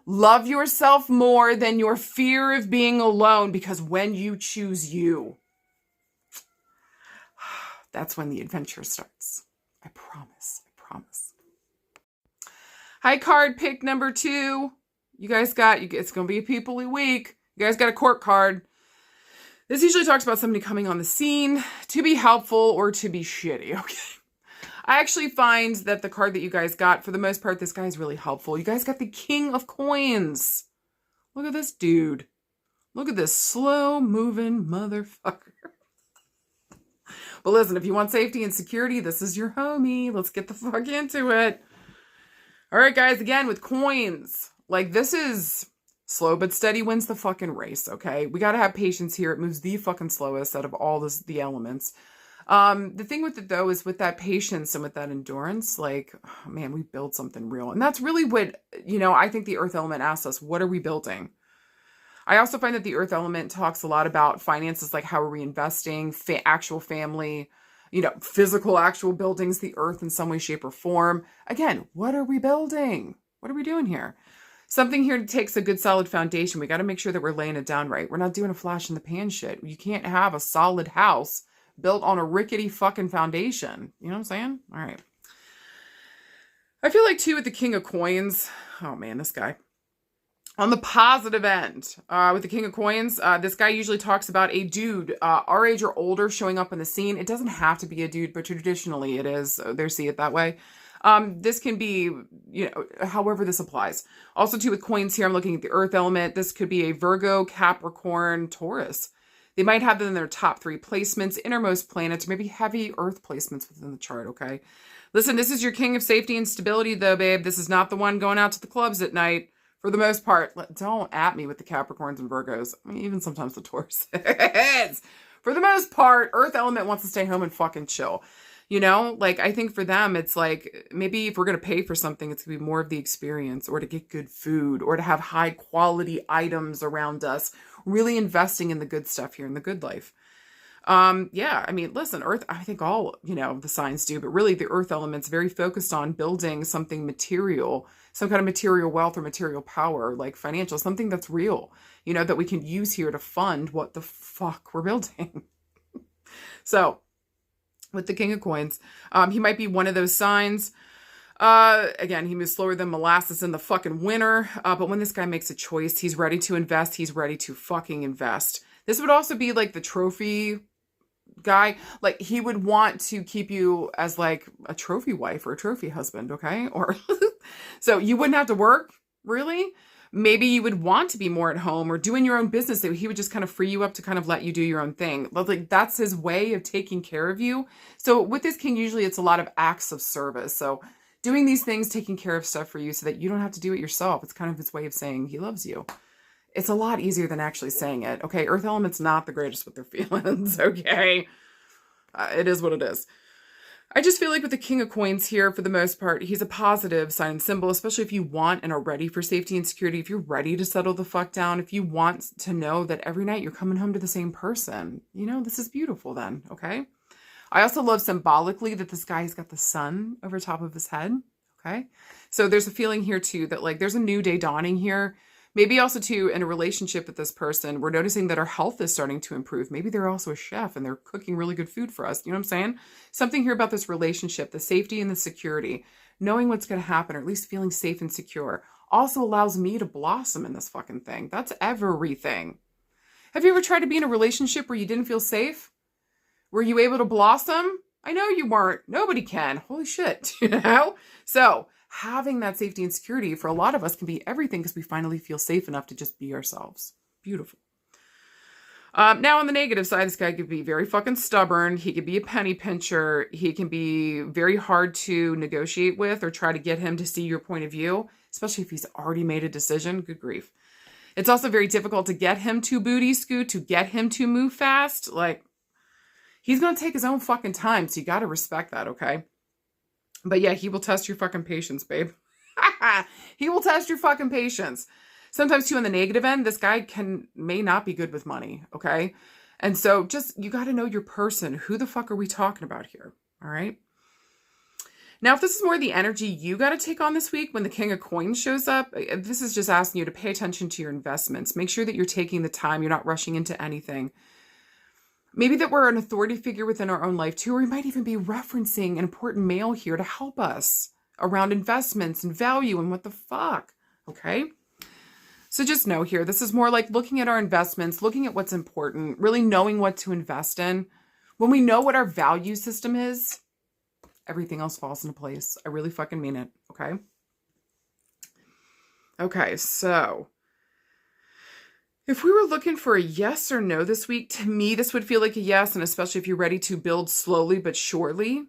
Love yourself more than your fear of being alone, because when you choose you, that's when the adventure starts. I promise. I promise. Hi, card pick number 2. You guys it's going to be a people-y week. You guys got a court card. This usually talks about somebody coming on the scene to be helpful or to be shitty, okay? I actually find that the card that you guys got, for the most part, this guy is really helpful. You guys got the King of Coins. Look at this dude. Look at this slow-moving motherfucker. But listen, if you want safety and security, this is your homie. Let's get the fuck into it. All right, guys, again, with coins. Like, this is slow but steady wins the fucking race, okay? We got to have patience here. It moves the fucking slowest out of all the elements. The thing with it, though, is with that patience and with that endurance, like, oh, man, we build something real. And that's really what, I think the earth element asks us, what are we building? I also find that the earth element talks a lot about finances, like how are we investing, actual family, physical actual buildings, the earth in some way, shape, or form. Again, what are we building? What are we doing here? Something here takes a good solid foundation. We got to make sure that we're laying it down right. We're not doing a flash in the pan shit. You can't have a solid house built on a rickety fucking foundation. You know what I'm saying? All right. I feel like too with the King of Coins. Oh man, this guy. On the positive end, with the King of Coins, this guy usually talks about a dude, our age or older, showing up in the scene. It doesn't have to be a dude, but traditionally it is. So they see it that way. This can be, however this applies. Also too with coins here, I'm looking at the earth element. This could be a Virgo, Capricorn, Taurus. They might have them in their top 3 placements, innermost planets, or maybe heavy earth placements within the chart, okay? Listen, this is your king of safety and stability, though, babe. This is not the one going out to the clubs at night. For the most part, don't at me with the Capricorns and Virgos. I mean, even sometimes the Tauruses. For the most part, Earth element wants to stay home and fucking chill. You know, like, I think for them, it's like, maybe if we're going to pay for something, it's going to be more of the experience, or to get good food, or to have high quality items around us, really investing in the good stuff here in the good life. Yeah, I mean, listen, Earth, I think all, you know, the signs do, but really the Earth element's very focused on building something material, some kind of material wealth or material power, like financial, something that's real, you know, that we can use here to fund what the fuck we're building. So, with the King of Coins, he might be one of those signs. Again, he moves slower than molasses in the fucking winter. But when this guy makes a choice, he's ready to invest. He's ready to fucking invest. This would also be like the trophy guy. Like, he would want to keep you as like a trophy wife or a trophy husband, okay? Or so you wouldn't have to work, really. Maybe you would want to be more at home or doing your own business. So he would just kind of free you up to kind of let you do your own thing. Like, that's his way of taking care of you. So with this king, usually it's a lot of acts of service. So doing these things, taking care of stuff for you so that you don't have to do it yourself. It's kind of his way of saying he loves you. It's a lot easier than actually saying it. Okay, Earth element's not the greatest with their feelings, okay? It is what it is. I just feel like with the King of Coins here, for the most part, he's a positive sign and symbol, especially if you want and are ready for safety and security, if you're ready to settle the fuck down, if you want to know that every night you're coming home to the same person. You know, this is beautiful then, okay? I also love symbolically that this guy's got the sun over top of his head, okay? So there's a feeling here too that like there's a new day dawning here. Maybe also too, in a relationship with this person, we're noticing that our health is starting to improve. Maybe they're also a chef and they're cooking really good food for us. You know what I'm saying? Something here about this relationship, the safety and the security, knowing what's going to happen, or at least feeling safe and secure, also allows me to blossom in this fucking thing. That's everything. Have you ever tried to be in a relationship where you didn't feel safe? Were you able to blossom? I know you weren't. Nobody can. Holy shit, you know? So having that safety and security for a lot of us can be everything because we finally feel safe enough to just be ourselves. Beautiful. Now on the negative side, this guy could be very fucking stubborn. He could be a penny pincher. He can be very hard to negotiate with or try to get him to see your point of view, especially if he's already made a decision. Good grief. It's also very difficult to get him to booty scoot, to get him to move fast. Like, he's going to take his own fucking time, so you got to respect that, okay? But yeah, he will test your fucking patience, babe. He will test your fucking patience. Sometimes too, on the negative end, this guy may not be good with money, okay? And so just, you got to know your person. Who the fuck are we talking about here? All right? Now, if this is more the energy you got to take on this week when the King of Coins shows up, this is just asking you to pay attention to your investments. Make sure that you're taking the time. You're not rushing into anything. Maybe that we're an authority figure within our own life too, or we might even be referencing an important male here to help us around investments and value and what the fuck, okay? So just know here, this is more like looking at our investments, looking at what's important, really knowing what to invest in. When we know what our value system is, everything else falls into place. I really fucking mean it, okay? Okay, so if we were looking for a yes or no this week, to me, this would feel like a yes, and especially if you're ready to build slowly but surely,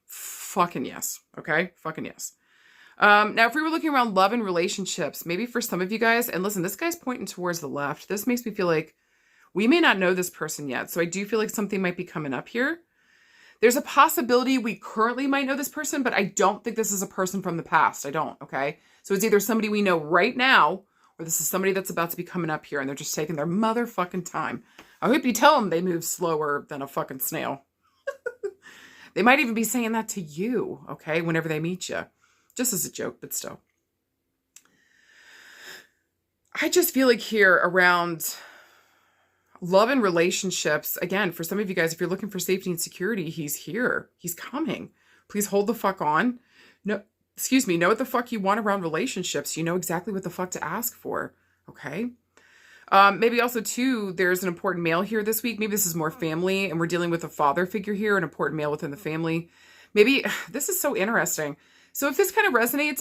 fucking yes, okay? Fucking yes. Now, if we were looking around love and relationships, maybe for some of you guys, and listen, this guy's pointing towards the left. This makes me feel like we may not know this person yet, so I do feel like something might be coming up here. There's a possibility we currently might know this person, but I don't think this is a person from the past. I don't, okay? So it's either somebody we know right now, or this is somebody that's about to be coming up here and they're just taking their motherfucking time. I hope you tell them they move slower than a fucking snail. They might even be saying that to you, okay, whenever they meet you. Just as a joke, but still. I just feel like here around love and relationships, again, for some of you guys, if you're looking for safety and security, he's here. He's coming. Please hold the fuck on. No. Excuse me, know what the fuck you want around relationships. You know exactly what the fuck to ask for, okay? Maybe also, too, there's an important male here this week. Maybe this is more family, and we're dealing with a father figure here, an important male within the family. Maybe, this is so interesting. So if this kind of resonates,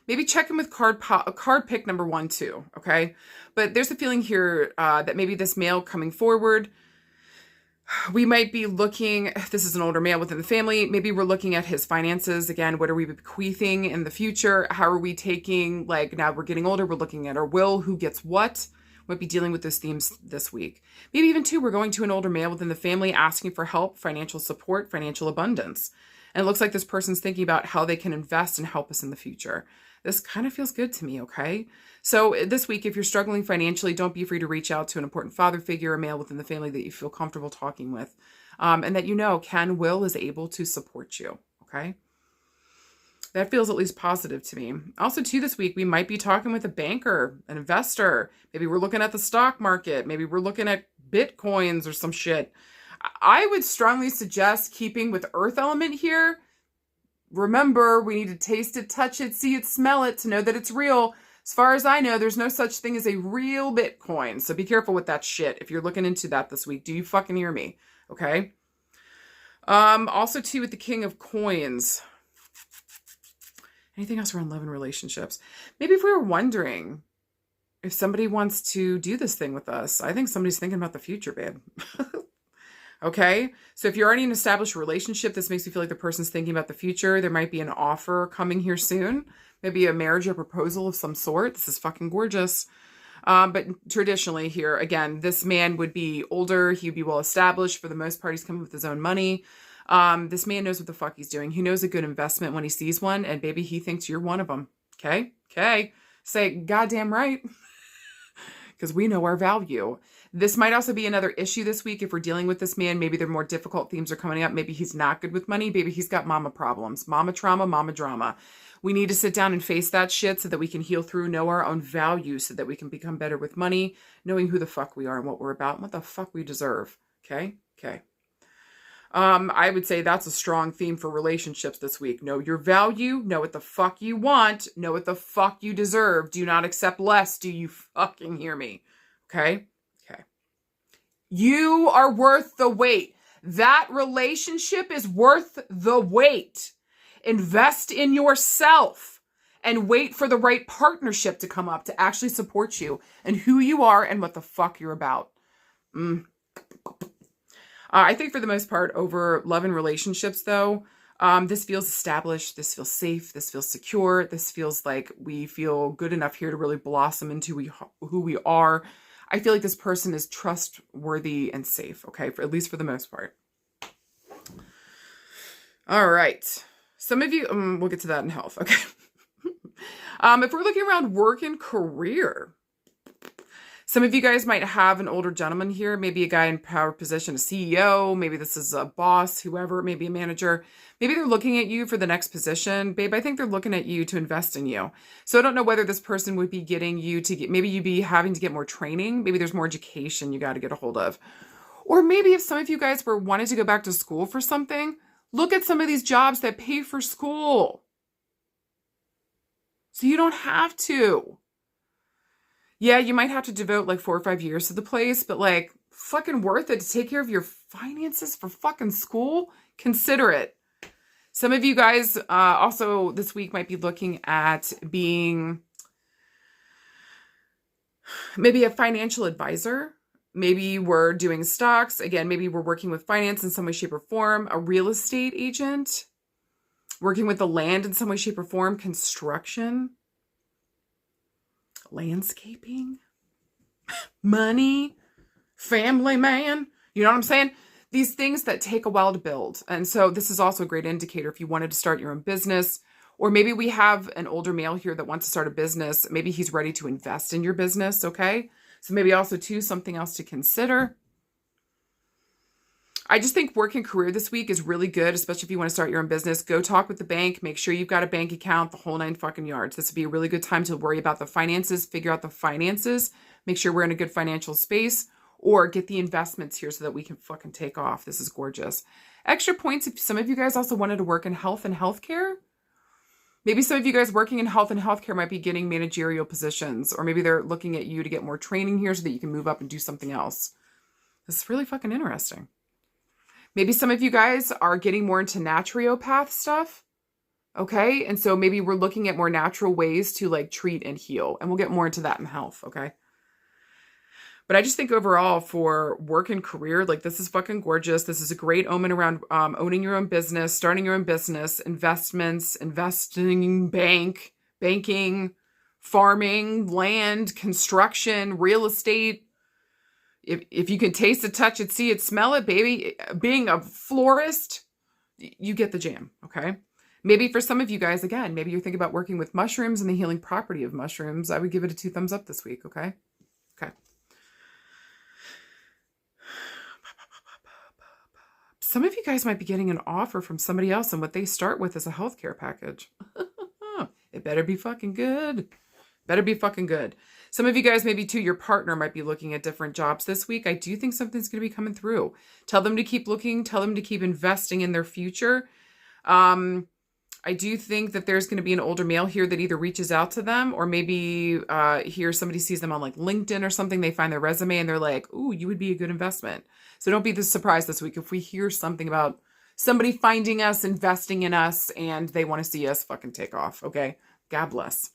maybe check in with card pick number 1, too, okay? But there's a feeling here that maybe this male coming forward, We might be looking, if this is an older male within the family, maybe we're looking at his finances. Again, what are we bequeathing in the future? How are we taking, like, now we're getting older, we're looking at our will, who gets what? Might be dealing with those themes this week. Maybe even too, we're going to an older male within the family asking for help, financial support, financial abundance. And it looks like this person's thinking about how they can invest and help us in the future. This kind of feels good to me, okay? So this week, if you're struggling financially, don't be afraid to reach out to an important father figure, a male within the family that you feel comfortable talking with, and that you know will is able to support you, okay? That feels at least positive to me. Also, too, this week, we might be talking with a banker, an investor. Maybe we're looking at the stock market. Maybe we're looking at Bitcoins or some shit. I would strongly suggest keeping with earth element here. Remember, we need to taste it, touch it, see it, smell it to know that it's real. As far as I know, there's no such thing as a real Bitcoin. So be careful with that shit. If you're looking into that this week, do you fucking hear me? Okay. Also too, with the King of Coins. Anything else around love and relationships? Maybe if we were wondering if somebody wants to do this thing with us, I think somebody's thinking about the future, babe. Okay. So if you're already in an established relationship, this makes me feel like the person's thinking about the future. There might be an offer coming here soon. Maybe a marriage or proposal of some sort. This is fucking gorgeous. But traditionally here, again, this man would be older. He'd be well established. For the most part, he's coming with his own money. This man knows what the fuck he's doing. He knows a good investment when he sees one. And baby, he thinks you're one of them. Okay? Okay. Say, goddamn right. Because we know our value. This might also be another issue this week if we're dealing with this man. Maybe there are more difficult themes are coming up. Maybe he's not good with money. Maybe he's got mama problems. Mama trauma, mama drama. We need to sit down and face that shit so that we can heal through, know our own value so that we can become better with money, knowing who the fuck we are and what we're about and what the fuck we deserve. Okay? Okay. I would say that's a strong theme for relationships this week. Know your value, know what the fuck you want, know what the fuck you deserve. Do not accept less. Do you fucking hear me? Okay? Okay. You are worth the wait. That relationship is worth the wait. Invest in yourself and wait for the right partnership to come up to actually support you and who you are and what the fuck you're about. I think for the most part over love and relationships though, this feels established, this feels safe, this feels secure, this feels like we feel good enough here to really blossom into who we are. I feel like this person is trustworthy and safe, okay, at least for the most part. All right. Some of you, we'll get to that in health, okay? If we're looking around work and career, some of you guys might have an older gentleman here, maybe a guy in power position, a CEO, maybe this is a boss, whoever, maybe a manager. Maybe they're looking at you for the next position. Babe, I think they're looking at you to invest in you. So I don't know whether this person would be getting you to get, maybe you'd be having to get more training. Maybe there's more education you got to get a hold of. Or maybe if some of you guys were wanting to go back to school for something, look at some of these jobs that pay for school. So you don't have to. Yeah, you might have to devote like 4 or 5 years to the place, but like fucking worth it to take care of your finances for fucking school. Consider it. Some of you guys also this week might be looking at being maybe a financial advisor. Maybe we're doing stocks. Again, maybe we're working with finance in some way, shape, or form. A real estate agent. Working with the land in some way, shape, or form. Construction. Landscaping. Money. Family man. You know what I'm saying? These things that take a while to build. And so this is also a great indicator if you wanted to start your own business. Or maybe we have an older male here that wants to start a business. Maybe he's ready to invest in your business, okay? So maybe also, too, something else to consider. I just think work and career this week is really good, especially if you want to start your own business. Go talk with the bank. Make sure you've got a bank account, the whole 9 fucking yards. This would be a really good time to worry about the finances, figure out the finances, make sure we're in a good financial space, or get the investments here so that we can fucking take off. This is gorgeous. Extra points if some of you guys also wanted to work in health and healthcare. Maybe some of you guys working in health and healthcare might be getting managerial positions, or maybe they're looking at you to get more training here so that you can move up and do something else. This is really fucking interesting. Maybe some of you guys are getting more into naturopath stuff. Okay. And so maybe we're looking at more natural ways to like treat and heal. And we'll get more into that in health. Okay. But I just think overall for work and career, like this is fucking gorgeous. This is a great omen around owning your own business, starting your own business, investments, investing, banking, farming, land, construction, real estate. If you can taste it, touch it, see it, smell it, baby, being a florist, you get the jam, okay? Maybe for some of you guys, again, maybe you're thinking about working with mushrooms and the healing property of mushrooms. I would give it a 2 thumbs up this week, okay? Okay. Some of you guys might be getting an offer from somebody else, and what they start with is a healthcare package. It better be fucking good. Better be fucking good. Some of you guys, maybe too, your partner might be looking at different jobs this week. I do think something's going to be coming through. Tell them to keep looking. Tell them to keep investing in their future. I do think that there's going to be an older male here that either reaches out to them, or maybe here somebody sees them on like LinkedIn or something. They find their resume and they're like, ooh, you would be a good investment. So don't be surprised this week if we hear something about somebody finding us, investing in us, and they want to see us fucking take off. Okay. God bless.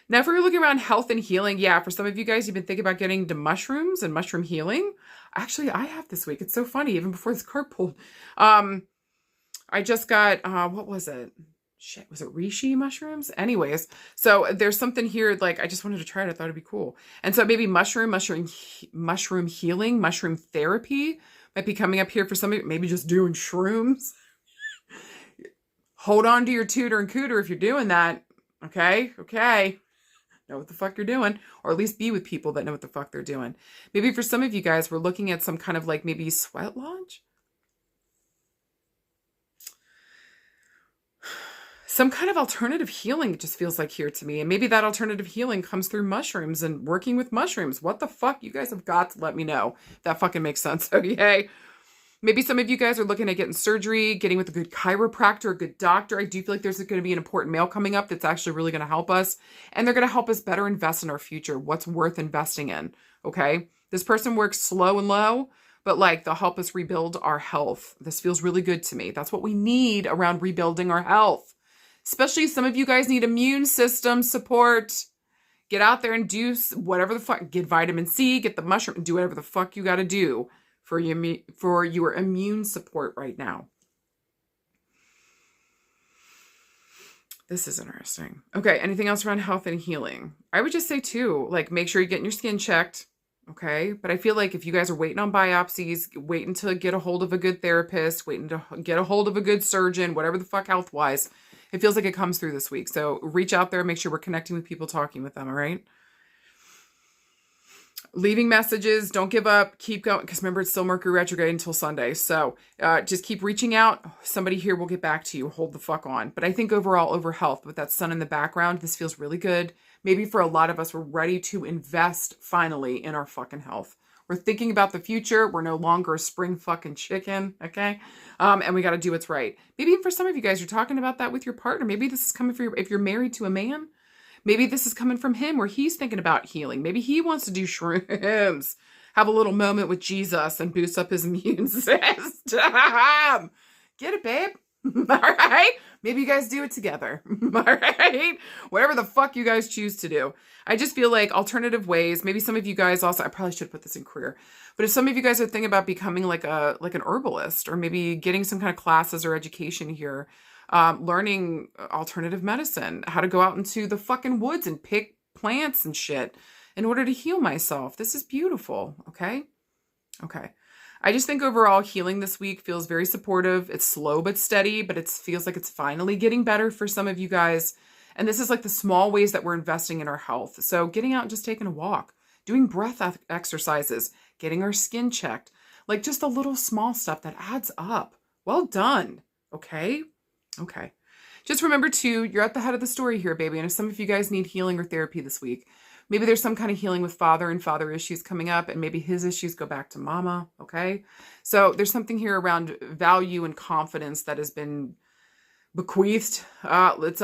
Now, if we're looking around health and healing, yeah, for some of you guys, you've been thinking about getting into mushrooms and mushroom healing. Actually, I have this week. It's so funny, even before this card pulled. I just got, what was it? Shit, was it reishi mushrooms? Anyways, so there's something here, like, I just wanted to try it. I thought it'd be cool. And so maybe mushroom healing, mushroom therapy might be coming up here for some of you. Maybe just doing shrooms. Hold on to your tutor and cooter if you're doing that. Okay? Okay. Know what the fuck you're doing, or at least be with people that know what the fuck they're doing. Maybe for some of you guys, we're looking at some kind of like maybe sweat lodge. Some kind of alternative healing, it just feels like here to me. And maybe that alternative healing comes through mushrooms and working with mushrooms. What the fuck? You guys have got to let me know. That fucking makes sense. Okay. Maybe some of you guys are looking at getting surgery, getting with a good chiropractor, a good doctor. I do feel like there's going to be an important male coming up that's actually really going to help us. And they're going to help us better invest in our future. What's worth investing in? Okay. This person works slow and low, but like they'll help us rebuild our health. This feels really good to me. That's what we need around rebuilding our health. Especially some of you guys need immune system support. Get out there and do whatever the fuck. Get vitamin C, get the mushroom, do whatever the fuck you got to do for your immune support right now. This is interesting. Okay, anything else around health and healing? I would just say too, like make sure you're getting your skin checked. Okay, but I feel like if you guys are waiting on biopsies, waiting to get a hold of a good therapist, waiting to get a hold of a good surgeon, whatever the fuck health-wise, it feels like it comes through this week. So reach out there, make sure we're connecting with people, talking with them, all right? Leaving messages, don't give up, keep going, because remember, it's still Mercury retrograde until Sunday. So just keep reaching out. Somebody here will get back to you. Hold the fuck on. But I think overall, over health, with that sun in the background, this feels really good. Maybe for a lot of us, we're ready to invest finally in our fucking health. We're thinking about the future. We're no longer a spring fucking chicken, okay? And we got to do what's right. Maybe for some of you guys, you're talking about that with your partner. Maybe this is coming for if you're married to a man. Maybe this is coming from him where he's thinking about healing. Maybe he wants to do shrooms, have a little moment with Jesus and boost up his immune system. Get it, babe? All right? Maybe you guys do it together. All right? Whatever the fuck you guys choose to do. I just feel like alternative ways. Maybe some of you guys also, I probably should put this in career, but if some of you guys are thinking about becoming like an herbalist, or maybe getting some kind of classes or education here, learning alternative medicine, how to go out into the fucking woods and pick plants and shit in order to heal myself. This is beautiful. Okay. Okay. I just think overall healing this week feels very supportive. It's slow but steady, but it feels like it's finally getting better for some of you guys. And this is like the small ways that we're investing in our health. So getting out and just taking a walk, doing breath exercises, getting our skin checked, like just a little small stuff that adds up. Well done. Okay. Okay. Just remember too, you're at the head of the story here, baby. And if some of you guys need healing or therapy this week, maybe there's some kind of healing with father and father issues coming up, and maybe his issues go back to mama. Okay. So there's something here around value and confidence that has been bequeathed. It's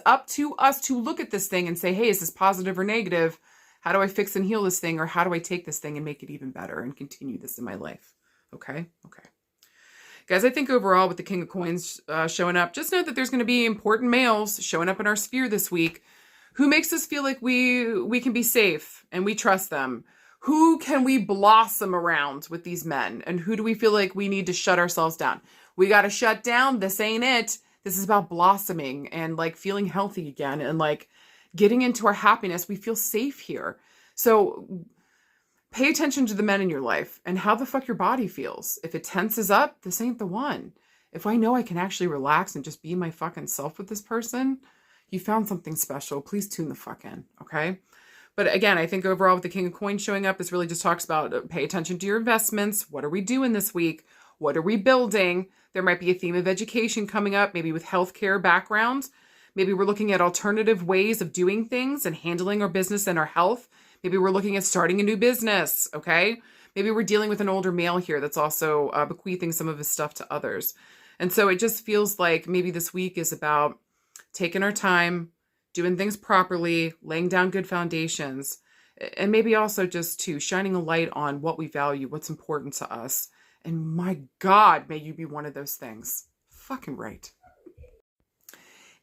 up to us to look at this thing and say, hey, is this positive or negative? How do I fix and heal this thing? Or how do I take this thing and make it even better and continue this in my life? Okay. Okay. Guys, I think overall with the King of Coins showing up, just know that there's going to be important males showing up in our sphere this week Who makes us feel like we can be safe and we trust them? Who can we blossom around with these men? And who do we feel like we need to shut ourselves down? We got to shut down. This ain't it. This is about blossoming and like feeling healthy again and like getting into our happiness. We feel safe here. So pay attention to the men in your life and how the fuck your body feels. If it tenses up, this ain't the one. If I know I can actually relax and just be my fucking self with this person, you found something special. Please tune the fuck in, okay? But again, I think overall with the King of Coins showing up, this really just talks about pay attention to your investments. What are we doing this week? What are we building? There might be a theme of education coming up, maybe with healthcare backgrounds. Maybe we're looking at alternative ways of doing things and handling our business and our health. Maybe we're looking at starting a new business, okay? Maybe we're dealing with an older male here that's also bequeathing some of his stuff to others. And so it just feels like maybe this week is about taking our time, doing things properly, laying down good foundations, and maybe also just to shining a light on what we value, what's important to us. And my God, may you be one of those things. Fucking right.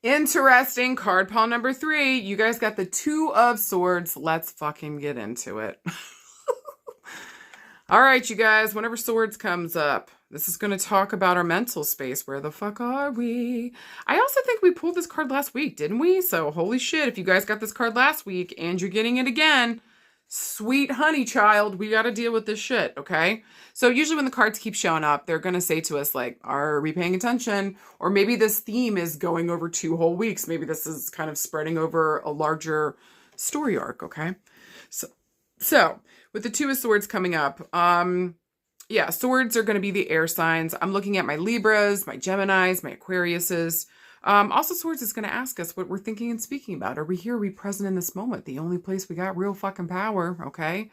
Interesting. Card pile number 3. You guys got the 2 of Swords. Let's fucking get into it. All right, you guys, whenever Swords comes up, this is going to talk about our mental space. Where the fuck are we? I also think we pulled this card last week, didn't we? So holy shit, if you guys got this card last week and you're getting it again, sweet honey child, we got to deal with this shit, okay? So usually when the cards keep showing up, they're going to say to us like, are we paying attention? Or maybe this theme is going over 2 whole weeks. Maybe this is kind of spreading over a larger story arc, okay? So with the 2 of Swords coming up, yeah, Swords are going to be the air signs. I'm looking at my Libras, my Geminis, my Aquariuses. Also, Swords is going to ask us what we're thinking and speaking about. Are we here? Are we present in this moment? The only place we got real fucking power, okay?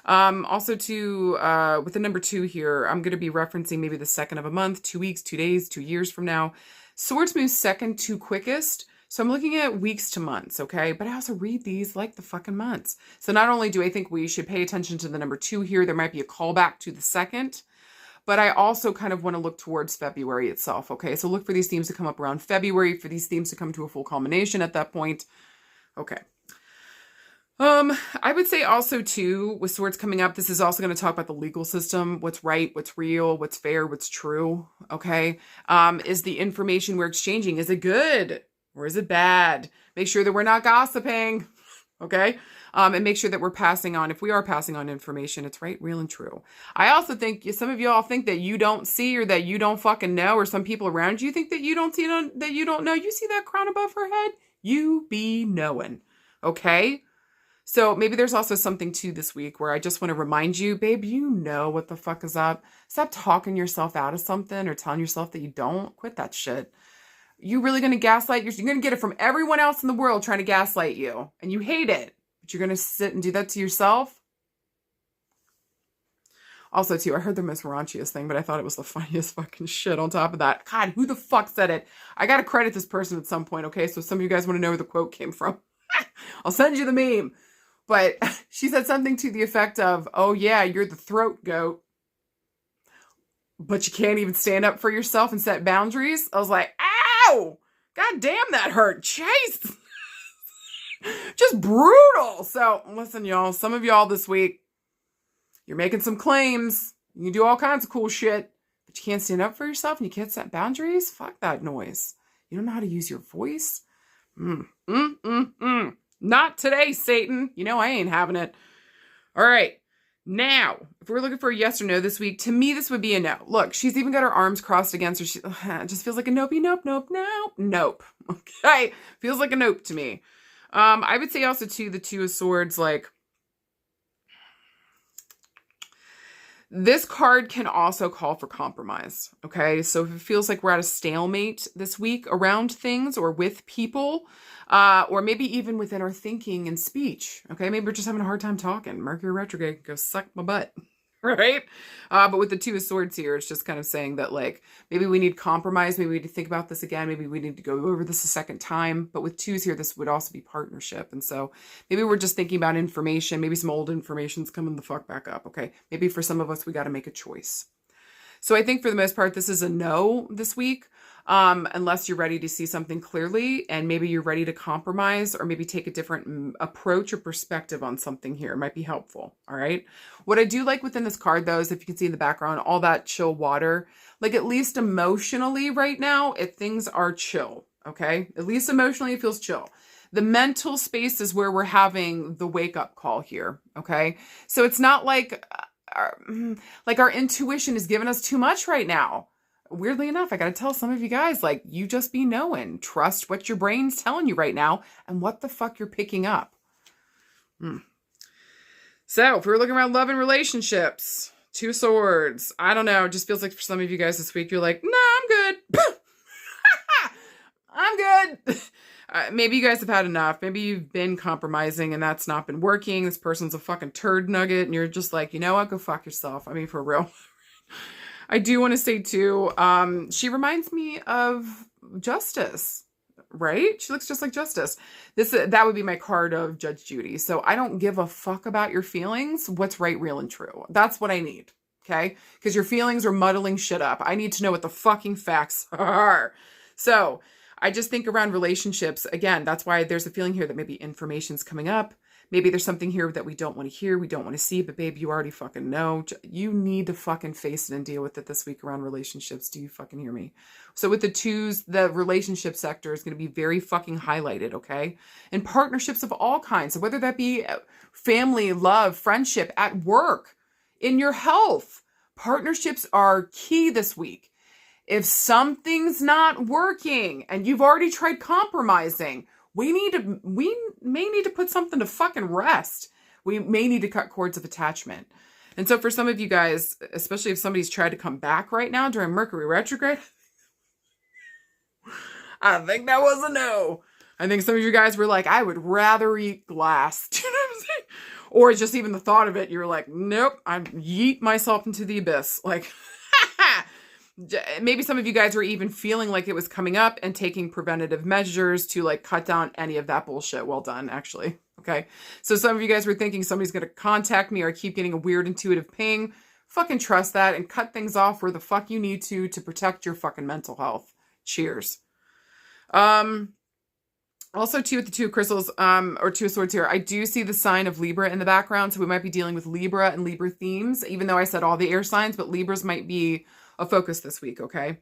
Also, with the number 2 here, I'm going to be referencing maybe the 2nd of a month, 2 weeks, 2 days, 2 years from now. Swords moves second to quickest. So I'm looking at weeks to months, okay? But I also read these like the fucking months. So not only do I think we should pay attention to the number 2 here, there might be a callback to the 2nd, but I also kind of want to look towards February itself, okay? So look for these themes to come up around February, for these themes to come to a full culmination at that point. Okay. I would say also too, with Swords coming up, this is also going to talk about the legal system, what's right, what's real, what's fair, what's true, okay? Is the information we're exchanging, is it good? Or is it bad? Make sure that we're not gossiping, okay? And make sure that we're passing on, if we are passing on information, it's right, real, and true. I also think some of y'all think that you don't see or that you don't fucking know, or some people around you think that you don't see, that you don't know. You see that crown above her head? You be knowing, okay? So maybe there's also something too this week where I just want to remind you, babe, you know what the fuck is up. Stop talking yourself out of something or telling yourself that you don't. Quit that shit. You really going to gaslight? You're going to get it from everyone else in the world trying to gaslight you. And you hate it. But you're going to sit and do that to yourself? Also, too, I heard the most raunchiest thing, but I thought it was the funniest fucking shit on top of that. God, who the fuck said it? I got to credit this person at some point, okay? So if some of you guys want to know where the quote came from, I'll send you the meme. But she said something to the effect of, oh yeah, you're the throat goat, but you can't even stand up for yourself and set boundaries. I was like, ow! God damn, that hurt. Chase! Just brutal. So listen, y'all, some of y'all this week, you're making some claims. You do all kinds of cool shit, but you can't stand up for yourself and you can't set boundaries? Fuck that noise. You don't know how to use your voice? Not today, Satan. You know I ain't having it. All right. Now, if we're looking for a yes or no this week, to me, this would be a no. Look, she's even got her arms crossed against her. It just feels like a nope. Okay. Feels like a nope to me. I would say also, too, the 2 of Swords, like, this card can also call for compromise, okay? So if it feels like we're at a stalemate this week around things or with people, or maybe even within our thinking and speech, okay? Maybe we're just having a hard time talking. Mercury retrograde, go suck my butt, right? But with the 2 of Swords here, it's just kind of saying that, like, maybe we need compromise. Maybe we need to think about this again. Maybe we need to go over this a second time. But with 2s here, this would also be partnership. And so maybe we're just thinking about information. Maybe some old information's coming the fuck back up, okay? Maybe for some of us, we got to make a choice. So I think for the most part, this is a no this week. unless you're ready to see something clearly, and maybe you're ready to compromise or maybe take a different approach or perspective on something here. It might be helpful. All right. What I do like within this card, though, is if you can see in the background, all that chill water, like at least emotionally right now, if things are chill. Okay. At least emotionally, it feels chill. The mental space is where we're having the wake up call here. Okay. So it's not like our intuition is giving us too much right now. Weirdly enough, I got to tell some of you guys, like, you just be knowing. Trust what your brain's telling you right now and what the fuck you're picking up. So if we're looking around love and relationships, 2 swords. I don't know. It just feels like for some of you guys this week, you're like, nah, I'm good. I'm good. Maybe you guys have had enough. Maybe you've been compromising and that's not been working. This person's a fucking turd nugget and you're just like, you know what? Go fuck yourself. I mean, for real. I do want to say too, she reminds me of Justice, right? She looks just like Justice. That would be my card of Judge Judy. So I don't give a fuck about your feelings. What's right, real, and true. That's what I need. Okay. Because your feelings are muddling shit up. I need to know what the fucking facts are. So I just think around relationships, again, that's why there's a feeling here that maybe information's coming up. Maybe there's something here that we don't want to hear, we don't want to see, but babe, you already fucking know. You need to fucking face it and deal with it this week around relationships. Do you fucking hear me? So with the 2s, the relationship sector is going to be very fucking highlighted, okay? And partnerships of all kinds, so whether that be family, love, friendship, at work, in your health, partnerships are key this week. If something's not working and you've already tried compromising, we may need to put something to fucking rest. We may need to cut cords of attachment. And so for some of you guys, especially if somebody's tried to come back right now during Mercury retrograde, I think that was a no. I think some of you guys were like, I would rather eat glass. Do you know what I'm saying? Or just even the thought of it, you're like, nope, I'd yeet myself into the abyss. Like, maybe some of you guys were even feeling like it was coming up and taking preventative measures to like cut down any of that bullshit. Well done, actually. Okay. So some of you guys were thinking somebody's going to contact me or I keep getting a weird intuitive ping. Fucking trust that and cut things off where the fuck you need to protect your fucking mental health. Cheers. Also too, with the 2 crystals, or 2 swords here, I do see the sign of Libra in the background. So we might be dealing with Libra and Libra themes, even though I said all the air signs, but Libras might be a focus this week, okay?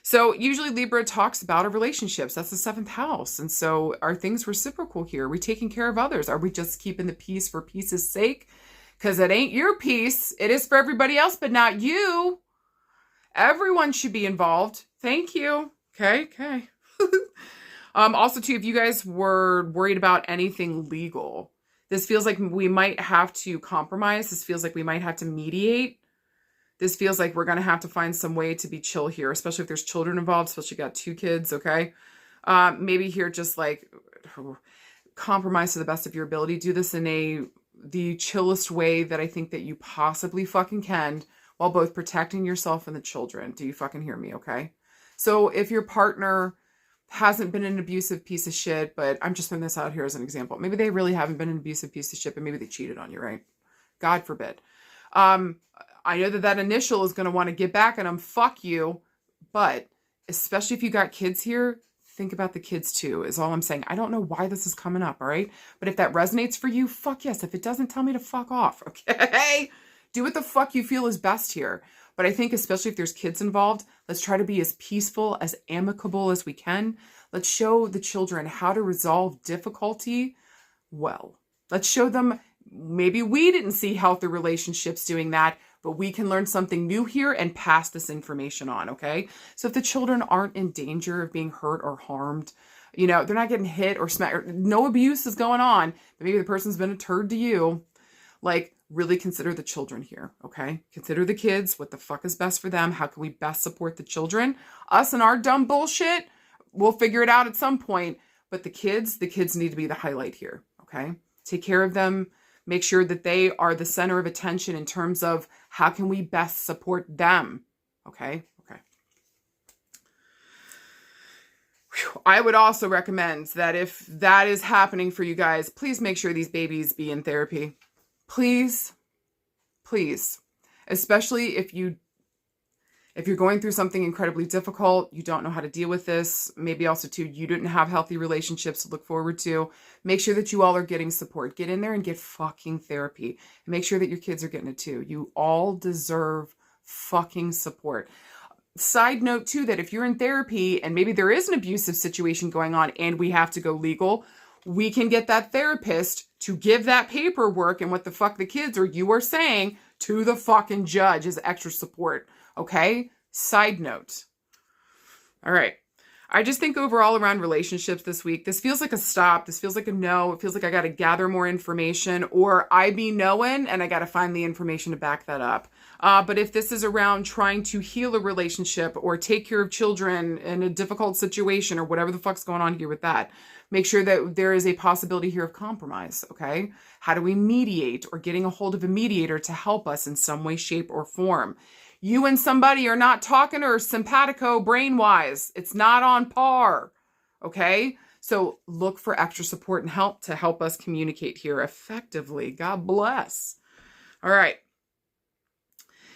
So usually Libra talks about our relationships. That's the 7th house. And so are things reciprocal here? Are we taking care of others? Are we just keeping the peace for peace's sake? Because it ain't your peace. It is for everybody else, but not you. Everyone should be involved. Thank you. Okay. Also too, if you guys were worried about anything legal, this feels like we might have to compromise. This feels like we might have to mediate. This feels like we're going to have to find some way to be chill here, especially if there's children involved, especially if you got 2 kids, okay? Maybe here just like compromise to the best of your ability. Do this in the chillest way that I think that you possibly fucking can while both protecting yourself and the children. Do you fucking hear me, okay? So if your partner hasn't been an abusive piece of shit, but I'm just throwing this out here as an example. Maybe they really haven't been an abusive piece of shit, but maybe they cheated on you, right? God forbid. I know that initial is going to want to get back at them. Fuck you. But especially if you got kids here, think about the kids too, is all I'm saying. I don't know why this is coming up, all right? But if that resonates for you, fuck yes. If it doesn't, tell me to fuck off, okay? Do what the fuck you feel is best here. But I think especially if there's kids involved, let's try to be as peaceful, as amicable as we can. Let's show the children how to resolve difficulty well. Let's show them maybe we didn't see healthy relationships doing that, but we can learn something new here and pass this information on, okay? So if the children aren't in danger of being hurt or harmed, they're not getting hit or smacked, or no abuse is going on, but maybe the person's been a turd to you, like, really consider the children here, okay? Consider the kids, what the fuck is best for them, how can we best support the children? Us and our dumb bullshit, we'll figure it out at some point, but the kids need to be the highlight here, okay? Take care of them. Make sure that they are the center of attention in terms of how can we best support them. Okay. Whew. I would also recommend that if that is happening for you guys, please make sure these babies be in therapy. Please. Especially if If you're going through something incredibly difficult, you don't know how to deal with this, maybe also too, you didn't have healthy relationships to look forward to, make sure that you all are getting support. Get in there and get fucking therapy. And make sure that your kids are getting it too. You all deserve fucking support. Side note too, that if you're in therapy and maybe there is an abusive situation going on and we have to go legal, we can get that therapist to give that paperwork and what the fuck the kids or you are saying to the fucking judge as extra support. Okay? Side note. All right. I just think overall around relationships this week, this feels like a stop. This feels like a no. It feels like I got to gather more information, or I be knowing and I got to find the information to back that up. But if this is around trying to heal a relationship or take care of children in a difficult situation or whatever the fuck's going on here with that, make sure that there is a possibility here of compromise, okay? How do we mediate, or getting a hold of a mediator to help us in some way, shape, or form? You and somebody are not talking or simpatico brain-wise. It's not on par, okay? So look for extra support and help to help us communicate here effectively. God bless. All right.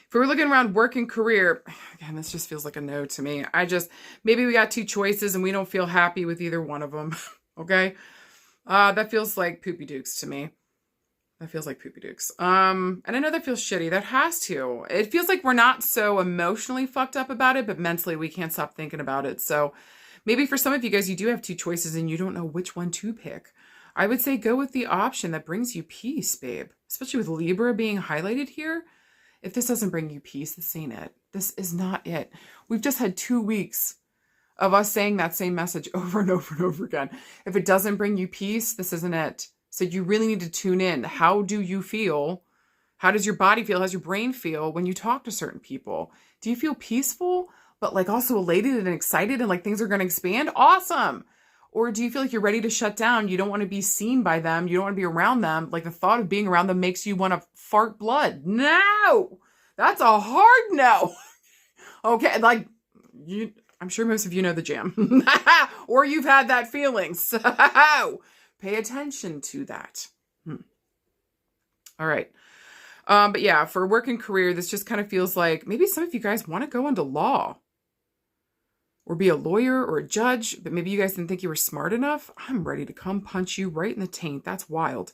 If we're looking around work and career, again, this just feels like a no to me. Maybe we got two choices and we don't feel happy with either one of them, okay? That feels like poopy dukes to me. That feels like poopy dukes. And I know that feels shitty. That has to. It feels like we're not so emotionally fucked up about it, but mentally we can't stop thinking about it. So maybe for some of you guys, you do have two choices and you don't know which one to pick. I would say go with the option that brings you peace, babe. Especially with Libra being highlighted here. If this doesn't bring you peace, this ain't it. This is not it. We've just had 2 weeks of us saying that same message over and over and over again. If it doesn't bring you peace, this isn't it. So you really need to tune in. How do you feel? How does your body feel? How does your brain feel when you talk to certain people? Do you feel peaceful, but like also elated and excited and like things are going to expand? Awesome. Or do you feel like you're ready to shut down? You don't want to be seen by them. You don't want to be around them. Like the thought of being around them makes you want to fart blood. No, that's a hard no. Okay. Like I'm sure most of you know the jam or you've had that feeling. So pay attention to that. All right. But yeah, for work and career, this just kind of feels like maybe some of you guys want to go into law or be a lawyer or a judge, but maybe you guys didn't think you were smart enough. I'm ready to come punch you right in the taint. That's wild.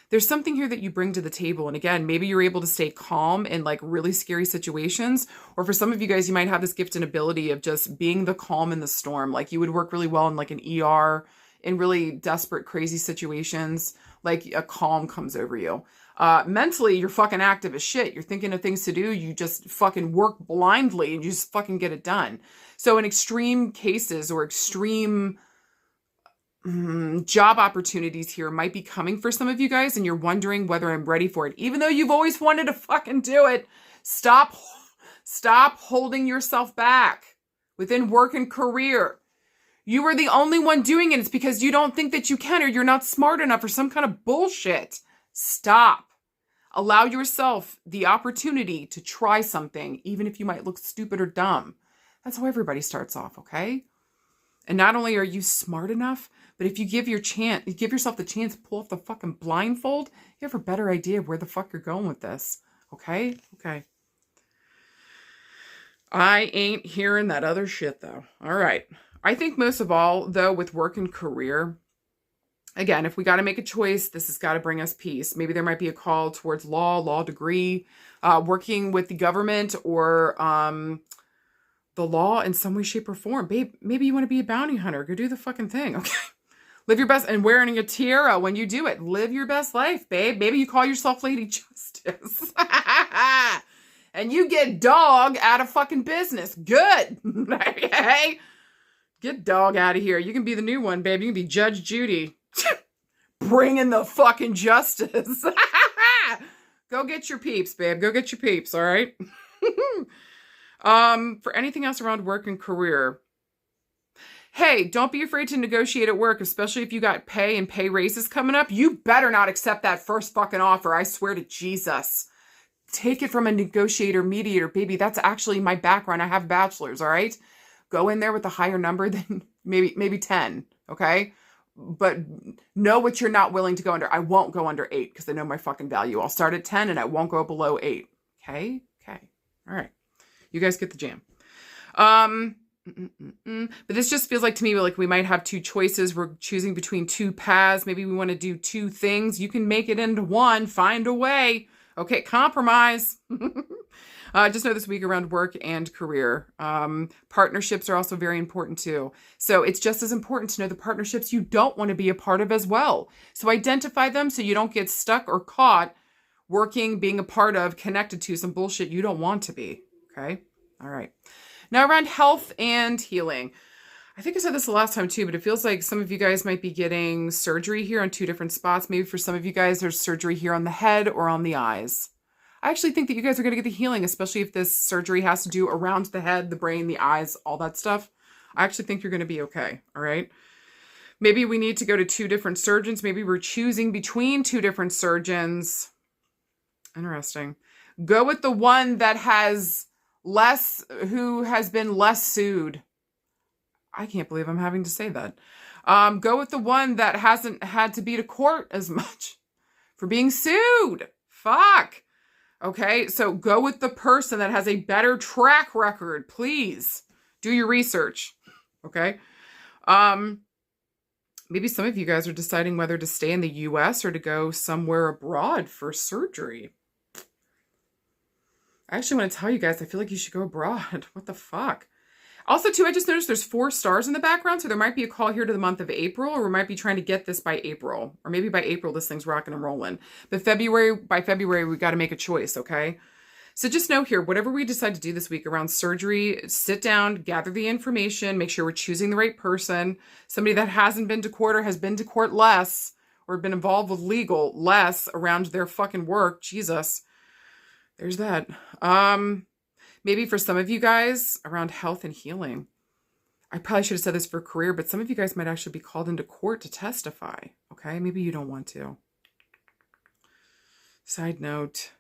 There's something here that you bring to the table. And again, maybe you're able to stay calm in like really scary situations. Or for some of you guys, you might have this gift and ability of just being the calm in the storm. Like you would work really well in like an ER, in really desperate, crazy situations. Like a calm comes over you. Mentally, you're fucking active as shit. You're thinking of things to do. You just fucking work blindly and you just fucking get it done. So in extreme cases or extreme job opportunities here might be coming for some of you guys and you're wondering whether I'm ready for it. Even though you've always wanted to fucking do it, stop holding yourself back within work and career. You are the only one doing it. It's because you don't think that you can or you're not smart enough or some kind of bullshit. Stop. Allow yourself the opportunity to try something, even if you might look stupid or dumb. That's how everybody starts off, okay? And not only are you smart enough, but if you give yourself the chance to pull off the fucking blindfold, you have a better idea of where the fuck you're going with this. Okay? Okay. I ain't hearing that other shit though. All right. I think most of all, though, with work and career, again, if we got to make a choice, this has got to bring us peace. Maybe there might be a call towards law degree, working with the government or the law in some way, shape, or form. Babe, maybe you want to be a bounty hunter. Go do the fucking thing, okay? Live your best, and wearing a tiara when you do it. Live your best life, babe. Maybe you call yourself Lady Justice. And you get dog out of fucking business. Good. Okay? Get dog out of here. You can be the new one, babe. You can be Judge Judy. Bringing the fucking justice. Go get your peeps, babe. Go get your peeps, all right? For anything else around work and career. Hey, don't be afraid to negotiate at work, especially if you got pay and pay raises coming up. You better not accept that first fucking offer. I swear to Jesus. Take it from a negotiator, mediator, baby. That's actually my background. I have bachelor's, all right? Go in there with a higher number than maybe 10, okay? But know what you're not willing to go under. I won't go under 8 because I know my fucking value. I'll start at 10 and I won't go below 8. Okay? Okay. All right. You guys get the jam. But this just feels like to me like we might have two choices. We're choosing between two paths. Maybe we want to do two things. You can make it into one. Find a way. Okay, compromise. Just know this week around work and career. Partnerships are also very important too. So it's just as important to know the partnerships you don't want to be a part of as well. So identify them so you don't get stuck or caught working, being a part of, connected to some bullshit you don't want to be. Okay? All right. Now around health and healing. I think I said this the last time too, but it feels like some of you guys might be getting surgery here on two different spots. Maybe for some of you guys, there's surgery here on the head or on the eyes. I actually think that you guys are going to get the healing, especially if this surgery has to do around the head, the brain, the eyes, all that stuff. I actually think you're going to be okay. All right. Maybe we need to go to two different surgeons. Maybe we're choosing between two different surgeons. Interesting. Go with the one that has who has been less sued. I can't believe I'm having to say that. Go with the one that hasn't had to be to court as much for being sued. Fuck. Okay, so go with the person that has a better track record, please. Do your research, okay? Maybe some of you guys are deciding whether to stay in the U.S. or to go somewhere abroad for surgery. I actually want to tell you guys, I feel like you should go abroad. What the fuck? Also, too, I just noticed there's 4 stars in the background, so there might be a call here to the month of April, or we might be trying to get this by April. Or maybe by April, this thing's rocking and rolling. But by February, we got to make a choice, okay? So just know here, whatever we decide to do this week around surgery, sit down, gather the information, make sure we're choosing the right person. Somebody that hasn't been to court or has been to court less, or been involved with legal less around their fucking work. Jesus. There's that. Maybe for some of you guys around health and healing. I probably should have said this for career, but some of you guys might actually be called into court to testify. Okay, maybe you don't want to. Side note.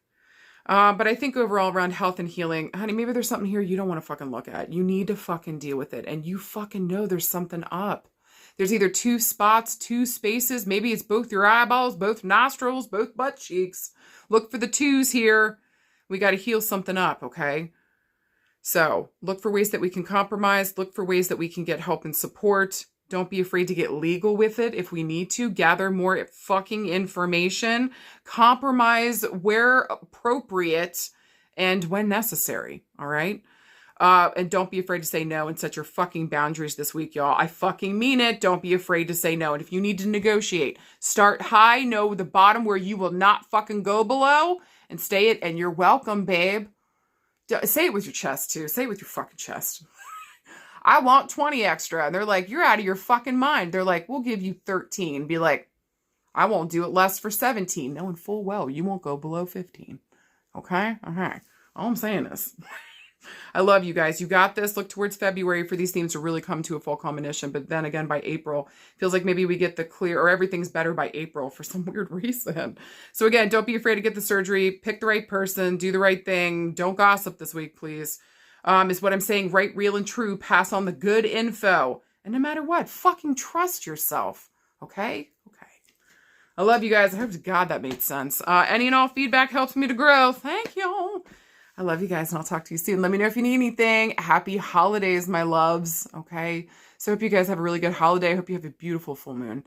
But I think overall around health and healing, honey, maybe there's something here you don't want to fucking look at. You need to fucking deal with it. And you fucking know there's something up. There's either 2 spots, 2 spaces. Maybe it's both your eyeballs, both nostrils, both butt cheeks. Look for the 2s here. We got to heal something up, okay? So look for ways that we can compromise. Look for ways that we can get help and support. Don't be afraid to get legal with it if we need to. Gather more fucking information. Compromise where appropriate and when necessary. All right? And don't be afraid to say no and set your fucking boundaries this week, y'all. I fucking mean it. Don't be afraid to say no. And if you need to negotiate, start high, know the bottom where you will not fucking go below, and stay it. And you're welcome, babe. Say it with your chest, too. Say it with your fucking chest. I want 20 extra. And they're like, you're out of your fucking mind. They're like, we'll give you 13. Be like, I won't do it less for 17. Knowing full well you won't go below 15. Okay? Okay. All I'm saying is, I love you guys. You got this. Look towards February for these themes to really come to a full culmination. But then again, by April, feels like maybe we get the clear, or everything's better by April for some weird reason. So again, don't be afraid to get the surgery. Pick the right person. Do the right thing. Don't gossip this week, please. Is what I'm saying. Right, real, and true. Pass on the good info. And no matter what, fucking trust yourself. Okay? Okay. I love you guys. I hope to God that made sense. Any and all feedback helps me to grow. Thank you. I love you guys, and I'll talk to you soon. Let me know if you need anything. Happy holidays, my loves. Okay? So I hope you guys have a really good holiday. I hope you have a beautiful full moon.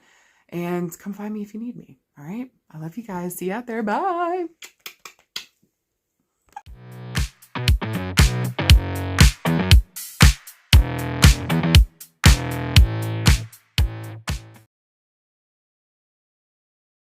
And come find me if you need me. All right? I love you guys. See you out there. Bye.